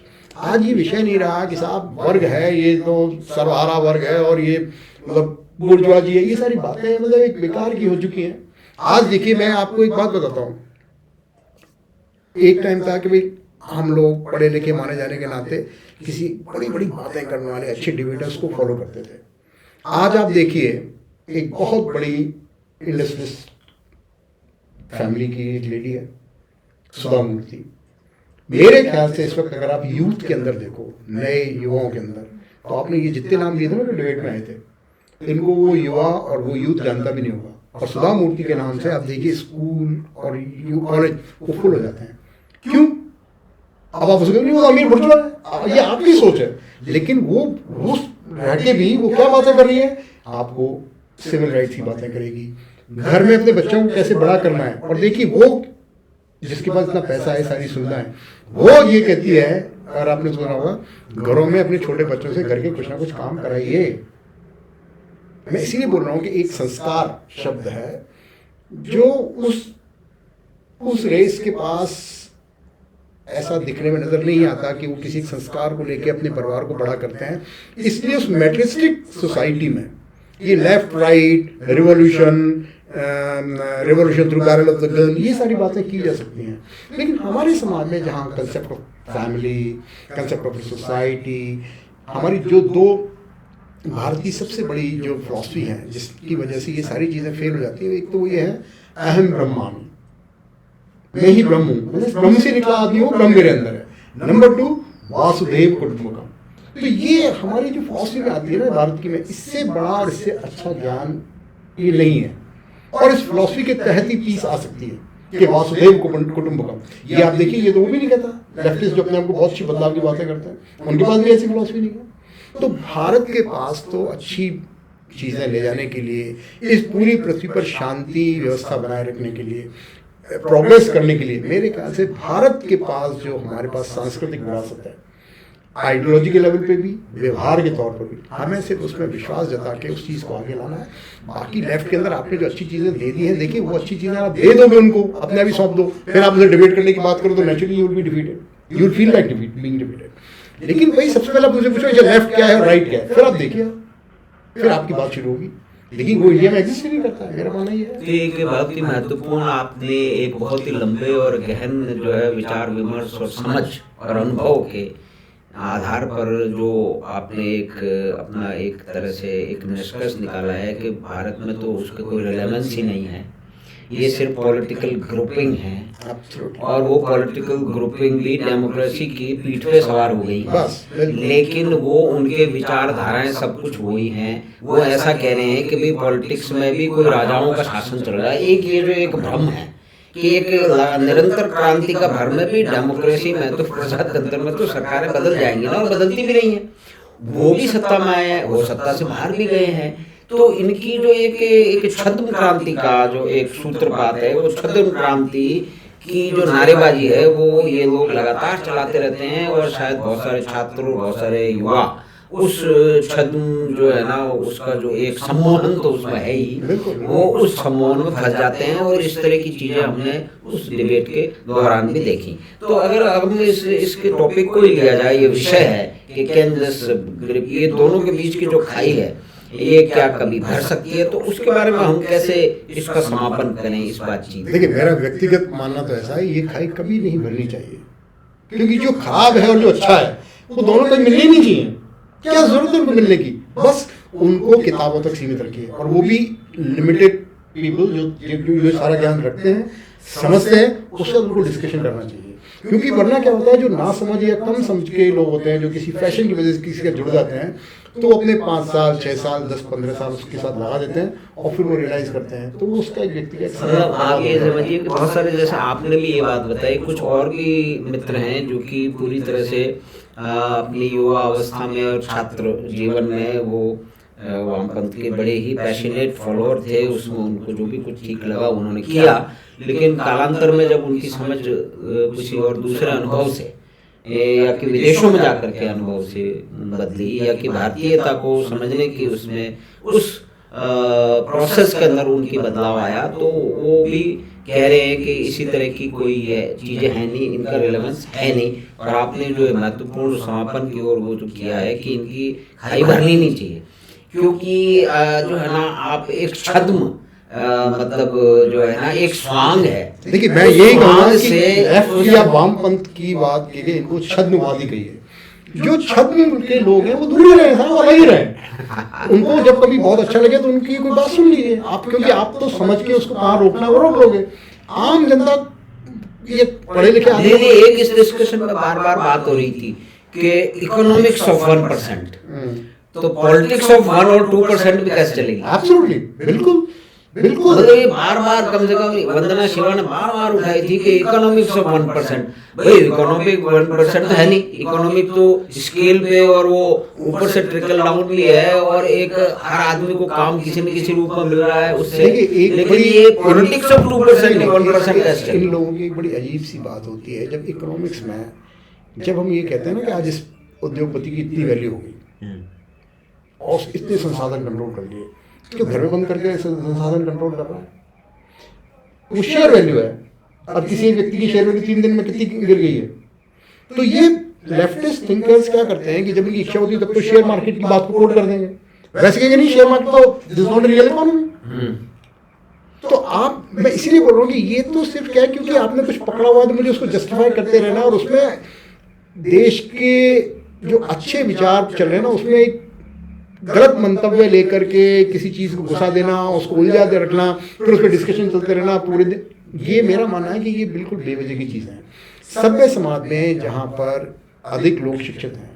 आज ये विषय नहीं रहा कि साहब वर्ग है, ये तो सर्वहारा वर्ग है और ये मतलब बुर्जुआजी है, ये सारी बातें मतलब एक बेकार की हो चुकी हैं। आज देखिए, मैं आपको एक बात बताता हूँ, एक टाइम था कि भाई हम लोग पढ़े लिखे माने जाने के नाते किसी बड़ी बड़ी बातें करने वाले अच्छे डिबेटर्स को फॉलो करते थे। आज आप देखिए, एक बहुत बड़ी इंडस्ट्रियलिस्ट फैमिली की एक लेडी है, सुधा मूर्ति। मेरे ख्याल से इस वक्त अगर आप यूथ के अंदर देखो, नए युवाओं के अंदर, तो आपने ये जितने नाम लिए थे ना जो डिबेट में आए थे, इनको वो युवा और वो यूथ जानता भी नहीं होगा। और सुधा मूर्ति के नाम से आप देखिए स्कूल और कॉलेज वो फुल हो जाते हैं। क्यों? अब आप उसको नहीं, वो अमीर बुर्जुआ है, ये आपकी सोच है, लेकिन वो रह के भी वो क्या बातें कर रही है, आपको सिविल राइट्स की बातें करेगी, घर में अपने बच्चों को कैसे बड़ा करना है। और देखिए, वो जिसके पास इतना पैसा है, सारी सुविधाएं, वो ये कहती है, और आपने सुना होगा, घरों में अपने छोटे बच्चों से घर के कुछ ना कुछ काम कराइए। मैं इसीलिए बोल रहा हूँ कि एक संस्कार शब्द है जो उस रेस के पास ऐसा दिखने में नजर नहीं आता कि वो किसी संस्कार को लेके अपने परिवार को बड़ा करते हैं। इसलिए उस मेट्रिस्टिक सोसाइटी में ये left right revolution through barrel of the gun, ये सारी बातें की जा सकती हैं, लेकिन हमारे समाज में जहाँ concept of family, concept of society, हमारी जो दो भारत की सबसे बड़ी जो फिलॉसफी है जिसकी वजह से ये सारी चीज़ें फेल हो जाती है, एक तो ये है अहम ब्रह्मास्मि, मैं ही ब्रह्म हूँ, मतलब ब्रह्म से निकला आदमी हूँ, ब्रह्म मेरे अंदर है। नंबर 2, वासुदेव कुटुंबकम। तो ये हमारी जो फिलॉसफी में आती है ना भारत की में, इससे बड़ा और इससे अच्छा ज्ञान ये नहीं है। और इस फिलॉसफी के तहत ही पीस आ सकती है कि वासुदेव कुटुंबकम। ये आप देखिए, ये तो वो भी नहीं कहता। लेफ्टिस्ट जो अपने आप को बहुत अच्छी बदलाव की बातें करते हैं, उनके पास भी ऐसी फिलॉसफी नहीं है। तो भारत के पास तो अच्छी चीज़ें ले जाने के लिए, इस पूरी पृथ्वी पर शांति व्यवस्था बनाए रखने के लिए, प्रोग्रेस करने के लिए, मेरे ख्याल से भारत के पास जो हमारे पास सांस्कृतिक विरासत है, आइडियोलॉजी के लेवल पे भी, व्यवहार के तौर पर भी, हमें सिर्फ उसमें विश्वास जता के उस चीज़ को आगे लाना है। बाकी लेफ्ट के अंदर आपने जो अच्छी चीज़ें दे दी हैं, देखिए वो अच्छी चीज़ें आप दे दोगे उनको, अपने आप ही सौंप दो, फिर आप उसे डिबेट करने की बात करो तो naturally you will be defeated, you will feel like being defeated. लेकिन भाई सबसे पहले आप मुझे पूछो लेफ्ट क्या है और राइट क्या है, फिर आप देखिए, फिर आपकी बात शुरू होगी। लेकिन वो इंडिया में एग्जिस्ट नहीं करता है, मेरा मानना ये है। एक बहुत ही महत्वपूर्ण, आपने एक बहुत ही लंबे और गहन जो है विचार विमर्श और समझ और अनुभव के आधार पर जो आपने एक अपना एक तरह से एक निष्कर्ष निकाला है कि भारत में तो उसका कोई रिलेवेंस ही नहीं है, ये सिर्फ पॉलिटिकल ग्रुपिंग है, और वो पॉलिटिकल ग्रुपिंग भी डेमोक्रेसी की पीठ पे सवार हो गई है। लेकिन वो उनके विचारधाराएं सब कुछ वही हैं। वो ऐसा कह रहे हैं कि भाई पॉलिटिक्स में भी कोई राजाओं का शासन चल रहा है। एक ये जो एक भ्रम है कि एक निरंतर क्रांति का भ्रम में भी डेमोक्रेसी में तो प्रजातंत्र में तो सरकारें बदल जाएंगी ना, और बदलती भी नहीं है। वो भी सत्ता में आए हैं, वो सत्ता से बाहर भी गए हैं। तो इनकी जो एक छद्म क्रांति का जो एक सूत्रपात है, वो छद्म क्रांति की जो नारेबाजी है, वो ये लोग लगातार चलाते रहते हैं। और शायद बहुत सारे छात्र, बहुत सारे युवा उस छद्म जो है ना, उसका जो एक सम्मोहन तो उसमें है ही, वो उस सम्मोहन में फंस जाते हैं। और इस तरह की चीज़ें हमने उस डिबेट के दौरान भी देखी। तो अगर हम इसके टॉपिक को ही लिया जाए, ये विषय है कि कैन दिस ग्रिप, ये दोनों के बीच की जो खाई है, ये क्या कभी भर सकती है, तो उसके बारे में हम कैसे इसका समापन करें इस बातचीत। देखिए, मेरा व्यक्तिगत मानना तो ऐसा है, ये खाई कभी नहीं भरनी चाहिए, क्योंकि जो खराब है और जो अच्छा है वो दोनों तक मिलनी नहीं चाहिए। क्या जरूरत है उनको मिलने की, बस उनको किताबों तक सीमित रखिए, और वो भी लिमिटेड पीपल जो सारा ज्ञान रखते हैं, समझते हैं, उससे उनको डिस्कशन करना चाहिए। क्योंकि वरना क्या होता है, जो ना समझ या कम समझ के लोग होते हैं, जो किसी फैशन की वजह से किसी का जुड़ जाते हैं, तो वो अपने 5 साल 6 साल 10-15 साल उसके साथ लगा देते हैं और फिर वो रियलाइज करते हैं, तो वो उसका एक व्यक्ति का मतलब आप ये समझिए कि बहुत सारे, जैसे आपने भी ये बात बताई, कुछ और भी मित्र हैं जो कि पूरी तरह से अपनी युवा अवस्था में और छात्र जीवन में वो वामपंथ के बड़े ही पैशनेट फॉलोअर थे, उसमें उनको जो भी कुछ ठीक लगा उन्होंने किया, लेकिन कालांतर में जब उनकी समझ किसी और दूसरे अनुभव से या कि विदेशों में जाकर के अनुभव से बदली, या कि भारतीयता को समझने की उसमें उस प्रोसेस के अंदर उनकी बदलाव आया, तो वो भी कह रहे हैं कि इसी तरह की कोई चीज़ें हैं नहीं, इनका रिलेवेंस है नहीं। और आपने जो महत्वपूर्ण समापन की ओर वो जो किया है कि इनकी खाई भरनी नहीं चाहिए, क्योंकि जो है ना, आप एक छद्म मतलब जो है ना एक स्वांग है। देखिए, मैं यही कहूँगा कि लेफ्ट या वामपंथ की बात के लिए इनको छद्मवादी कही है। जो छद्म के लोग हैं वो दूर ही रहे, वो अलग ही रहे। उनको जब कभी बहुत अच्छा लगे तो उनकी कोई बात सुन लीजिए आप, क्योंकि आप तो समझ के उसको कहाँ रोकना वो रोक लोगे। आम जनता ये पढ़े लिखे आदमी, एक इस डिस्कशन में बार बार बात हो रही थी कि इकोनॉमिक्स ऑफ 1%, तो पॉलिटिक्स ऑफ 1 और 2% भी कैसे चलेगी? एब्सोल्युटली, बिल्कुल बिल्कुल। मतलब ये बार बार, कम से कम वंदना शिवा ने बार बार उठाई थी कि इकोनॉमिक्स ऑफ 1%। भाई इकोनॉमिक 1% तो है नहीं, इकोनॉमिक तो स्केल पे और वो ऊपर से ट्रिकल डाउन भी है, और एक हर आदमी को काम किसी न किसी रूप में मिल रहा है उससे, लेकिन ये पॉलिटिक्स ऑफ 2% 1% कैसे? इन लोगों की एक बड़ी अजीब सी बात होती है जब इकोनॉमिक्स में, जब हम ये कहते हैं ना कि आज इस उद्योगपति की इतनी वैल्यू हो गई और इतने संसाधन कंट्रोल कर लिए, क्यों घर में बंद करके संसाधन कंट्रोल कर रहा है? वो शेयर वैल्यू है। अब किसी व्यक्ति की शेयर वैल्यू 3 दिन में कितनी गिर गई है? तो ये लेफ्टिस्ट थिंकर्स क्या करते हैं कि जब इनकी इच्छा होती है तब तो शेयर मार्केट की बात को कोट कर देंगे, वैसे कहेंगे नहीं शेयर मार्केट तो दिस नॉट रियल इकोनॉमी। तो आप, मैं इसीलिए बोल रहा हूँ कि ये तो सिर्फ क्या है क्योंकि आपने कुछ पकड़ा हुआ तो मुझे उसको जस्टिफाई करते रहना, और उसमें देश के जो अच्छे विचार चल रहे हैं ना उसमें एक गलत मंतव्य लेकर के किसी चीज़ को घुसा देना, उसको उलझा दे रखना, फिर उस पर डिस्कशन चलते रहना पूरे दिन। ये मेरा मानना है कि ये बिल्कुल बेवजह की चीज़ें हैं। सभ्य समाज में जहाँ पर अधिक लोग शिक्षित हैं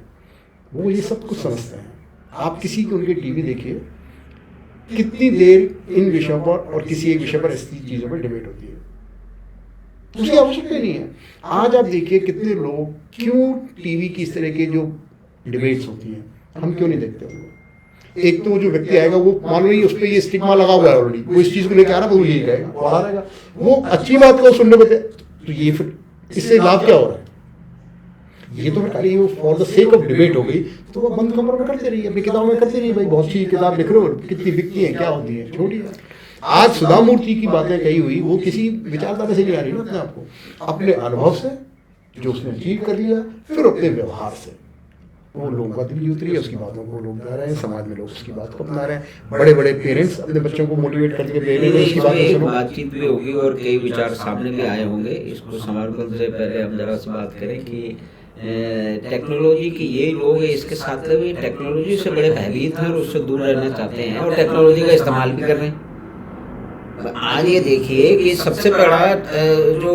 वो ये सब कुछ समझते हैं। आप किसी को उनके टीवी देखिए, कितनी देर इन विषयों पर और किसी एक विषय पर ऐसी चीज़ों पर डिबेट होती है, उसकी आवश्यकता नहीं है। आज आप देखिए कितने लोग, क्यों टीवी की इस तरह के जो डिबेट्स होती हैं हम क्यों नहीं देखते उनको? एक तो जो व्यक्ति आएगा वो मान लो उस पर ये स्टिग्मा लगा हुआ है ऑलरेडी, वो इस चीज़ को लेकर आ रहा है, वो यही कहेगा, बढ़ा रहेगा। वो अच्छी बात को सुनने में, तो ये फिर इससे लाभ क्या हो रहा है? ये तो खाली वो for the sake of debate हो गई, तो वो बंद कमरों में करते रहिए, अपनी किताबों में करते रहिए। भाई बहुत सी किताब लिख रहे हो, कितनी बिकती है, क्या होती है, छोटी है। आज सुधा मूर्ति की बातें कही हुई, वो किसी विचारधारा से नहीं आ रही ना, अपने आपको अपने अनुभव से जो उसने अचीव कर लिया, फिर अपने व्यवहार से वो लोगों का दिल उतरी है, उसकी बातों को लोग गा रहे हैं, समाज में लोग उसकी बात को अपना रहे हैं। बड़े बड़े पेरेंट्स अपने बच्चों को मोटिवेट करके दे रहे हैं, उसकी बातचीत भी होगी और कई विचार सामने भी आए होंगे। इसको समापन से पहले हम जरा सी बात करें कि टेक्नोलॉजी की ये लोग हैं, इसके साथ भी टेक्नोलॉजी से बड़े भयभीत हैं और उससे दूर रहना चाहते हैं और टेक्नोलॉजी का इस्तेमाल भी कर रहे हैं। आज ये देखिए कि सबसे बड़ा जो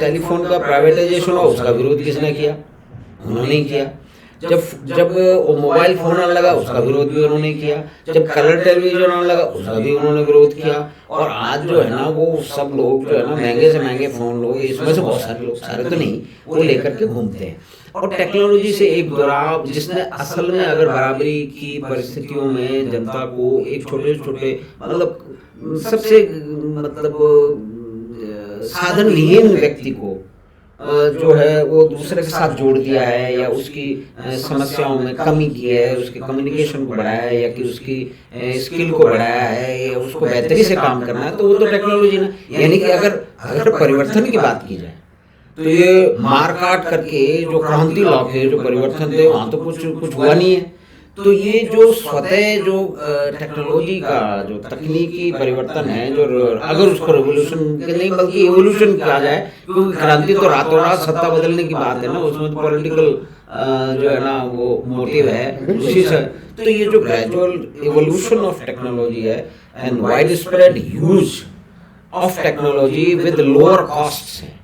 टेलीफोन का प्राइवेटाइजेशन हो उसका विरोध किसने किया? उन्होंने ही किया। जब मोबाइल फोन आने लगा उसका विरोध भी उन्होंने किया, जब कलर टेलीविजन आने लगा उसका भी उन्होंने विरोध किया, और आज जो है ना वो सब लोग जो है ना महंगे से महंगे फ़ोन लोग, इसमें से बहुत सारे लोग, सारे तो नहीं, वो लेकर के घूमते हैं। और टेक्नोलॉजी से एक दुराव जिसने असल में अगर बराबरी की परिस्थितियों में जनता को एक छोटे छोटे मतलब सबसे मतलब साधन विहीन व्यक्ति को जो है वो दूसरे के साथ जोड़ दिया है, या उसकी समस्याओं में कमी की है, उसके कम्युनिकेशन को बढ़ाया है, या कि उसकी स्किल को बढ़ाया है, या उसको बेहतरी से काम करना है, तो वो तो टेक्नोलॉजी ना। यानी कि अगर परिवर्तन की बात की जाए तो ये मार काट करके जो क्रांति ला के जो परिवर्तन थे वहाँ तो कुछ हुआ नहीं है। तो ये जो स्वतः जो टेक्नोलॉजी का जो तकनीकी परिवर्तन है, जो अगर उसको रेवोल्यूशन नहीं बल्कि एवोल्यूशन कहा जाए, क्योंकि क्रांति तो रातों रात सत्ता बदलने की बात है ना, उसमें तो पॉलिटिकल जो है ना वो मोटिव है उसी से। तो ये जो ग्रेजुअल एवोल्यूशन ऑफ टेक्नोलॉजी है and wide spread use of technology with lower costs है,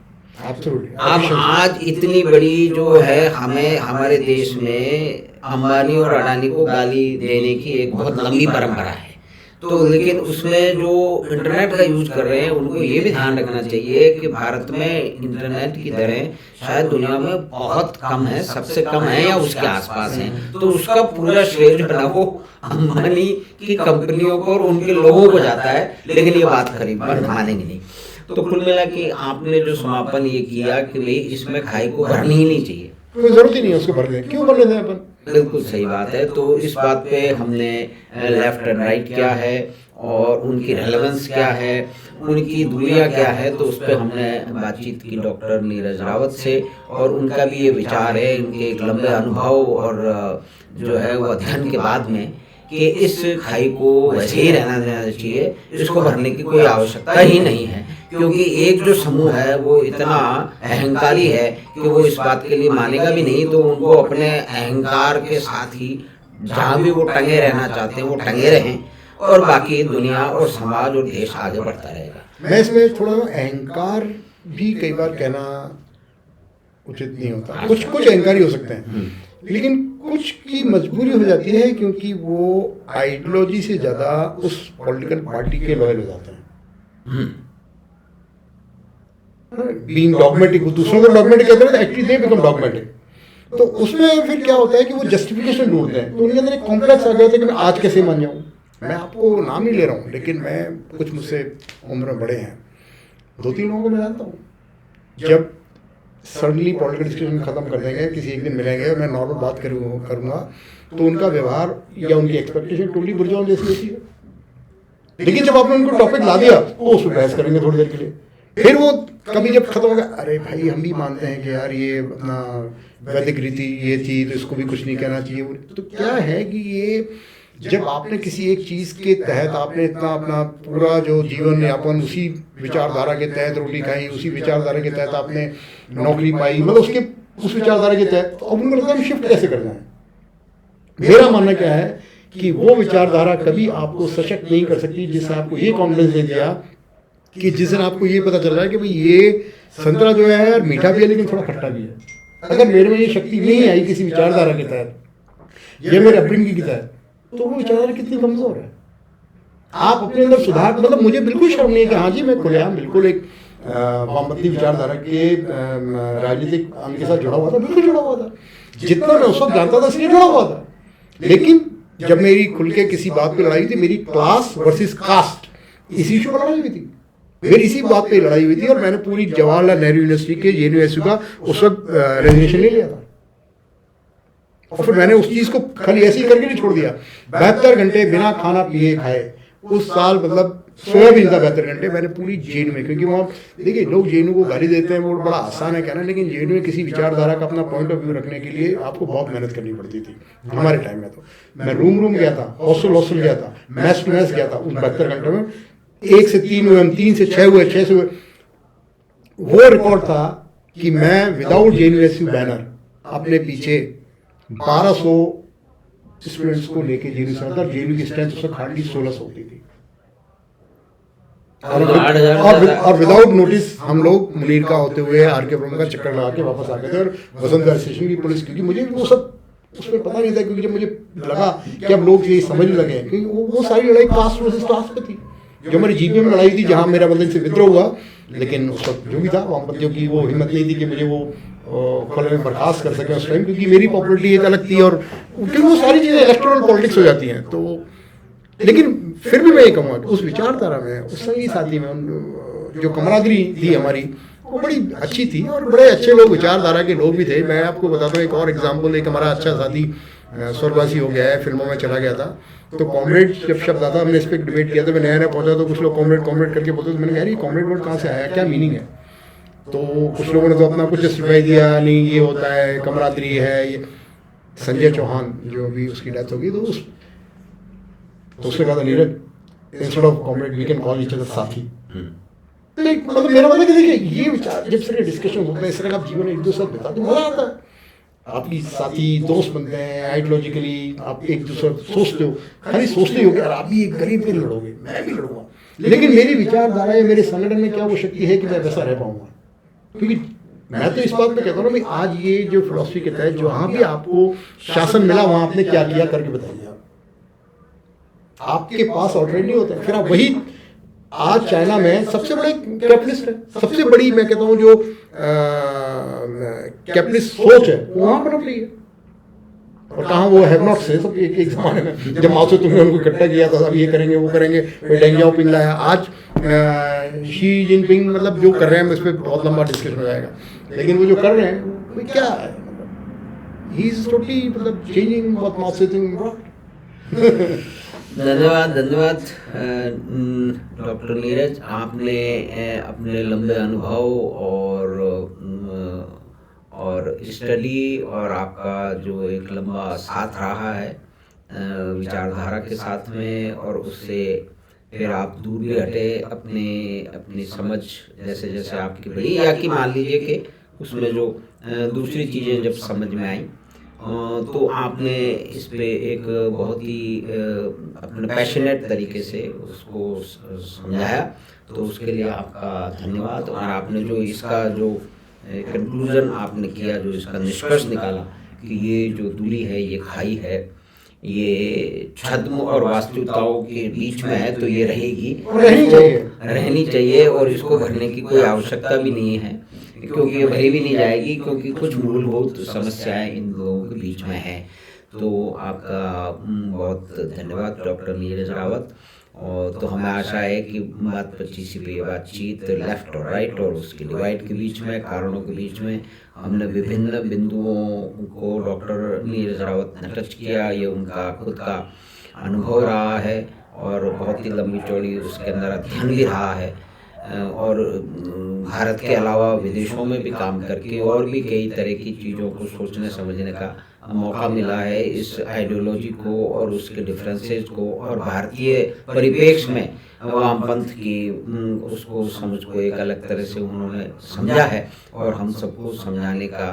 एब्सोल्युटली। अब आज इतनी बड़ी जो है हमें हमारे देश में अंबानी और अडानी को गाली देने की एक बहुत लंबी परंपरा है, तो लेकिन उसमें जो इंटरनेट का यूज कर रहे हैं उनको ये भी ध्यान रखना चाहिए कि भारत में इंटरनेट की दरें शायद दुनिया में बहुत कम है, सबसे कम है या उसके आसपास हैं, तो उसका पूरा श्रेय जो है ना वो अंबानी की कंपनियों को और उनके लोगों को जाता है, लेकिन ये बात करीब मानेंगे नहीं। तो कुल मिला के आपने जो समापन ये किया कि भाई इसमें खाई को भरनी ही नहीं चाहिए, कोई जरूरत ही नहीं है उसको भरने, क्यों भरने दें अपन। बिल्कुल सही बात है। तो इस बात पे हमने लेफ्ट एंड राइट क्या है और उनकी रेलेवेंस क्या है, उनकी दूरियां क्या है, तो उस पर हमने बातचीत की डॉक्टर नीरज रावत से, और उनका भी ये विचार है, इनके एक लंबे अनुभव और जो है वो अध्ययन के बाद में, कि इस खाई को वैसे ही रहना देना चाहिए, इसको भरने की कोई आवश्यकता ही नहीं है, क्योंकि एक जो समूह है वो इतना अहंकारी है कि वो इस बात के लिए मानेगा भी नहीं, तो उनको अपने अहंकार के साथ ही जहाँ भी वो टंगे रहना चाहते हैं वो टंगे रहें, और बाकी दुनिया और समाज और देश आगे बढ़ता रहेगा। मैं इसमें थोड़ा अहंकार भी कई बार कहना उचित नहीं होता, कुछ अहंकारी हो सकते हैं, लेकिन कुछ की मजबूरी हो जाती है क्योंकि वो आइडियोलॉजी से ज़्यादा उस पॉलिटिकल पार्टी के लॉयल हो जाते हैं। बीइंग डॉगमेटिक, दूसरों को डॉगमेटिक कहते हैं तो एक्चुअली दे बिकम डॉगमेटिक। तो उसमें फिर क्या होता है कि वो जस्टिफिकेशन ढूंढते हैं, तो उनके अंदर एक कॉम्प्लेक्स आ गया था कि मैं आज कैसे मान जाऊँ। मैं आपको नाम नहीं ले रहा हूँ, लेकिन मैं कुछ मुझसे उम्र में बड़े हैं, 2-3 लोगों को मैं जानता हूँ, जब सडनली पॉलिटिकल डिस्कशन खत्म कर देंगे, किसी एक दिन मिलेंगे, मैं नॉर्मल बात करूँगा, तो उनका व्यवहार या उनकी एक्सपेक्टेशन टोटली बुरजॉन जैसी होती है। लेकिन जब आपने उनको टॉपिक ला दिया तो उस पर बहस करेंगे थोड़ी देर के लिए, फिर वो कभी जब खत्म होगा, अरे भाई हम भी मानते हैं कि यार ये अपना वैदिक रीति ये थी तो इसको भी कुछ नहीं कहना चाहिए। तो क्या है कि ये जब आपने किसी एक चीज़ के तहत आपने इतना अपना पूरा जो जीवन यापन उसी विचारधारा के तहत रोटी खाई, उसी विचारधारा के तहत आपने नौकरी पाई, मतलब उसके उस विचारधारा के तहत, तो अब उनको लगता है शिफ्ट कैसे करना है। मेरा मानना क्या है कि वो विचारधारा कभी आपको सशक्त नहीं कर सकती जिससे आपको ये कॉन्फिडेंस दे दिया कि जिस दिन आपको ये पता चल रहा है कि भाई ये संतरा जो है यार मीठा भी है लेकिन थोड़ा खट्टा भी है। अगर मेरे में ये शक्ति नहीं आई किसी विचारधारा के तहत या मेरे अपब्रिंगिंग के तहत, तो वो विचारधारा कितनी कमजोर है। आप अपने अंदर सुधार, मतलब मुझे बिल्कुल शर्म नहीं है कि हाँ जी मैं खुलेआम बिल्कुल एक वामपंथी विचारधारा के राजनीतिक अंग के साथ जुड़ा हुआ था, बिल्कुल जुड़ा हुआ था, जितना मैं उस वक्त जानता था इसलिए जुड़ा हुआ था। लेकिन जब मेरी खुल के किसी बात पे लड़ाई हुई थी, मेरी क्लास वर्सेस कास्ट, इसी इशू पर लड़ाई हुई थी, मेरी इसी बात पे लड़ाई हुई थी, और मैंने पूरी जवाहरलाल नेहरू यूनिवर्सिटी के यूनिवर्सिटी का उस वक्त रेजिग्नेशन ले लिया था। और फिर मैंने उस चीज़ को खाली ऐसे ही करके नहीं छोड़ दिया। 72 घंटे बिना खाना पिए खाए उस साल, मतलब सोया भी नहीं था 72 घंटे मैंने पूरी जेएनयू में, क्योंकि वहाँ देखिए लोग जेएनयू को गाली देते हैं, वो बड़ा आसान है कहना, लेकिन जेएनयू में किसी विचारधारा का अपना पॉइंट ऑफ व्यू रखने के लिए आपको बहुत मेहनत करनी पड़ती थी हमारे टाइम में। तो मैं रूम गया था, हॉस्टल गया था, मैस टू मैस गया था, उस 72 घंटे में 1 से 3 हुए, हम 3 से 6 हुए, 6 से हुए। वो रिकॉर्ड था कि मैं विदाउट जेएनयू बैनर अपने पीछे 1200 स्टूडेंट्स को लेके जेएनयू से आता, जेएनयू की स्ट्रेंथ उससे हार्डली 1600 होती थी, और विदाउट नोटिस हम लोग मुनीर का होते हुए आरके ब्रह्म का चक्कर लगा के वापस आ गए थे, और वसंत स्टेशन की पुलिस, क्योंकि मुझे वो सब उसमें पता नहीं था, क्योंकि जब मुझे लगा कि अब लोग ये समझने लगे, क्योंकि वो सारी लड़ाई कास्ट वर्सेस कास्ट पे थी, जो हमारी जीपीए में लड़ाई थी, जहाँ मेरा बदल से विद्रोह हुआ, लेकिन उस वक्त जो भी था वामपंथियों की वो हिम्मत नहीं थी कि मुझे वो खुले में बर्खास्त कर सके उस टाइम, क्योंकि मेरी पॉपुलरिटी एक अलग थी, और क्योंकि वो सारी चीज़ें इलेक्टोरल पॉलिटिक्स हो जाती हैं। तो लेकिन फिर भी मैं ये कहूँगा कि उस विचारधारा में, उस संगी साथी में जो कमरादरी थी हमारी, वो बड़ी अच्छी थी, और बड़े अच्छे लोग विचारधारा के लोग भी थे। मैं आपको बताता हूँ एक और एग्जाम्पल, एक हमारा अच्छा साथी स्वर्गवासी हो गया है, फिल्मों में चला गया था, तो कॉमरेड जब शब्द आता, हमने इस पर डिबेट किया था, मैं नया पहुंचा तो कुछ लोग कॉमरेड करके बोलते, तो मैंने कहा यार ये कॉमरेड वर्ड कहाँ से आया, क्या मीनिंग है। तो कुछ लोगों ने तो अपना कुछ जस्टिफाई दिया, नहीं ये होता है कमरादरी है, ये संजय चौहान जो अभी उसकी डेथ होगी, तो उसने कहा था Neeraj instead of comrade we can call each other साथी। मतलब मेरा मतलब देखिए ये विचार जब से डिस्कशन होता है, इस तरह का जीवन एक दूसरे साथ बिताते मजा आता है, आपकी साथी दोस्त बनते हैं, आइडियोलॉजिकली आप एक दूसरे सोचते हो, खाली सोचते हो कि यार आप भी एक गरीब के लड़ोगे, मैं भी लड़ूंगा, लेकिन मेरी विचारधारा या मेरे संगठन में क्या वो शक्ति है कि मैं वैसा रह पाऊंगा। क्योंकि मैं तो इस बात में कहता हूँ ना भाई, आज ये जो फिलॉसफी के तहत जहाँ भी आपको शासन मिला वहाँ आपने क्या किया करके बताइए। आपके पास ऑल्टरनेटिव नहीं होता है, फिर आप वही, आज चाइना में सबसे बड़े कैपिटलिस्ट है, सबसे बड़ी मैं कहता हूँ जो कैपिटलिस्ट सोच है वो वहाँ पनप रही है। और कहाँ वो हैव नॉट्स है सब एक जमाने में, जब माओ से तुमने उनको इकट्ठा किया था, अब ये करेंगे वो करेंगे, डेंग याओपिंग लाया, आज शी जिनपिंग, मतलब जो कर रहे हैं इस पर बहुत लंबा डिस्कशन हो जाएगा, लेकिन वो जो कर रहे हैं वो क्या है, ही इज टोटली मतलब चेंजिंग व्हाट माओ से तुम ब्रॉट। धन्यवाद धन्यवाद डॉक्टर नीरज, आपने अपने लंबे अनुभव और स्टडी और आपका जो एक लंबा साथ रहा है विचारधारा के साथ में, और उससे फिर आप दूर भी हटे अपनी समझ जैसे जैसे आपकी बढ़ी, या कि मान लीजिए कि उसमें जो दूसरी चीज़ें जब समझ में आई तो आपने इस पे एक बहुत ही अपने पैशनेट तरीके से उसको समझाया, तो उसके लिए आपका धन्यवाद। और आपने जो इसका जो कंक्लूजन आपने किया, जो इसका निष्कर्ष निकाला कि ये जो दूरी है, ये खाई है, ये छद्म और वास्तविकताओं के बीच में है, तो ये रहनी चाहिए और इसको भरने की कोई आवश्यकता भी नहीं है, क्योंकि ये भरी भी नहीं जाएगी, क्योंकि कुछ मूलभूत समस्याएं इन लोगों के बीच में हैं। तो आपका बहुत धन्यवाद डॉक्टर नीरज रावत। और तो हमें आशा है कि बात 25 पे बातचीत लेफ्ट और राइट और उसके डिवाइड के बीच में, कारणों के बीच में, हमने विभिन्न बिंदुओं को डॉक्टर नीरज रावत ने टच किया। ये उनका खुद का अनुभव रहा है और बहुत ही लंबी चौड़ी उसके अंदर अध्ययन भी रहा है, और भारत के अलावा विदेशों में भी काम करके और भी कई तरह की चीज़ों को सोचने समझने का मौका मिला है। इस आइडियोलॉजी को और उसके डिफरेंसेस को और भारतीय परिप्रेक्ष्य में वामपंथ की उसको समझ को एक अलग तरह से उन्होंने समझा है, और हम सबको समझाने का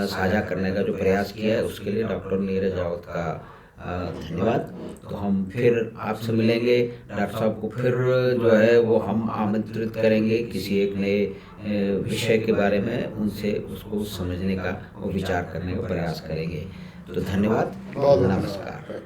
साझा करने का जो प्रयास किया है, उसके लिए डॉक्टर नीरज रावत का धन्यवाद। तो हम फिर आपसे मिलेंगे, डॉक्टर साहब को फिर जो है वो हम आमंत्रित करेंगे किसी एक नए विषय के बारे में, उनसे उसको समझने का और विचार करने का प्रयास करेंगे। तो धन्यवाद, नमस्कार।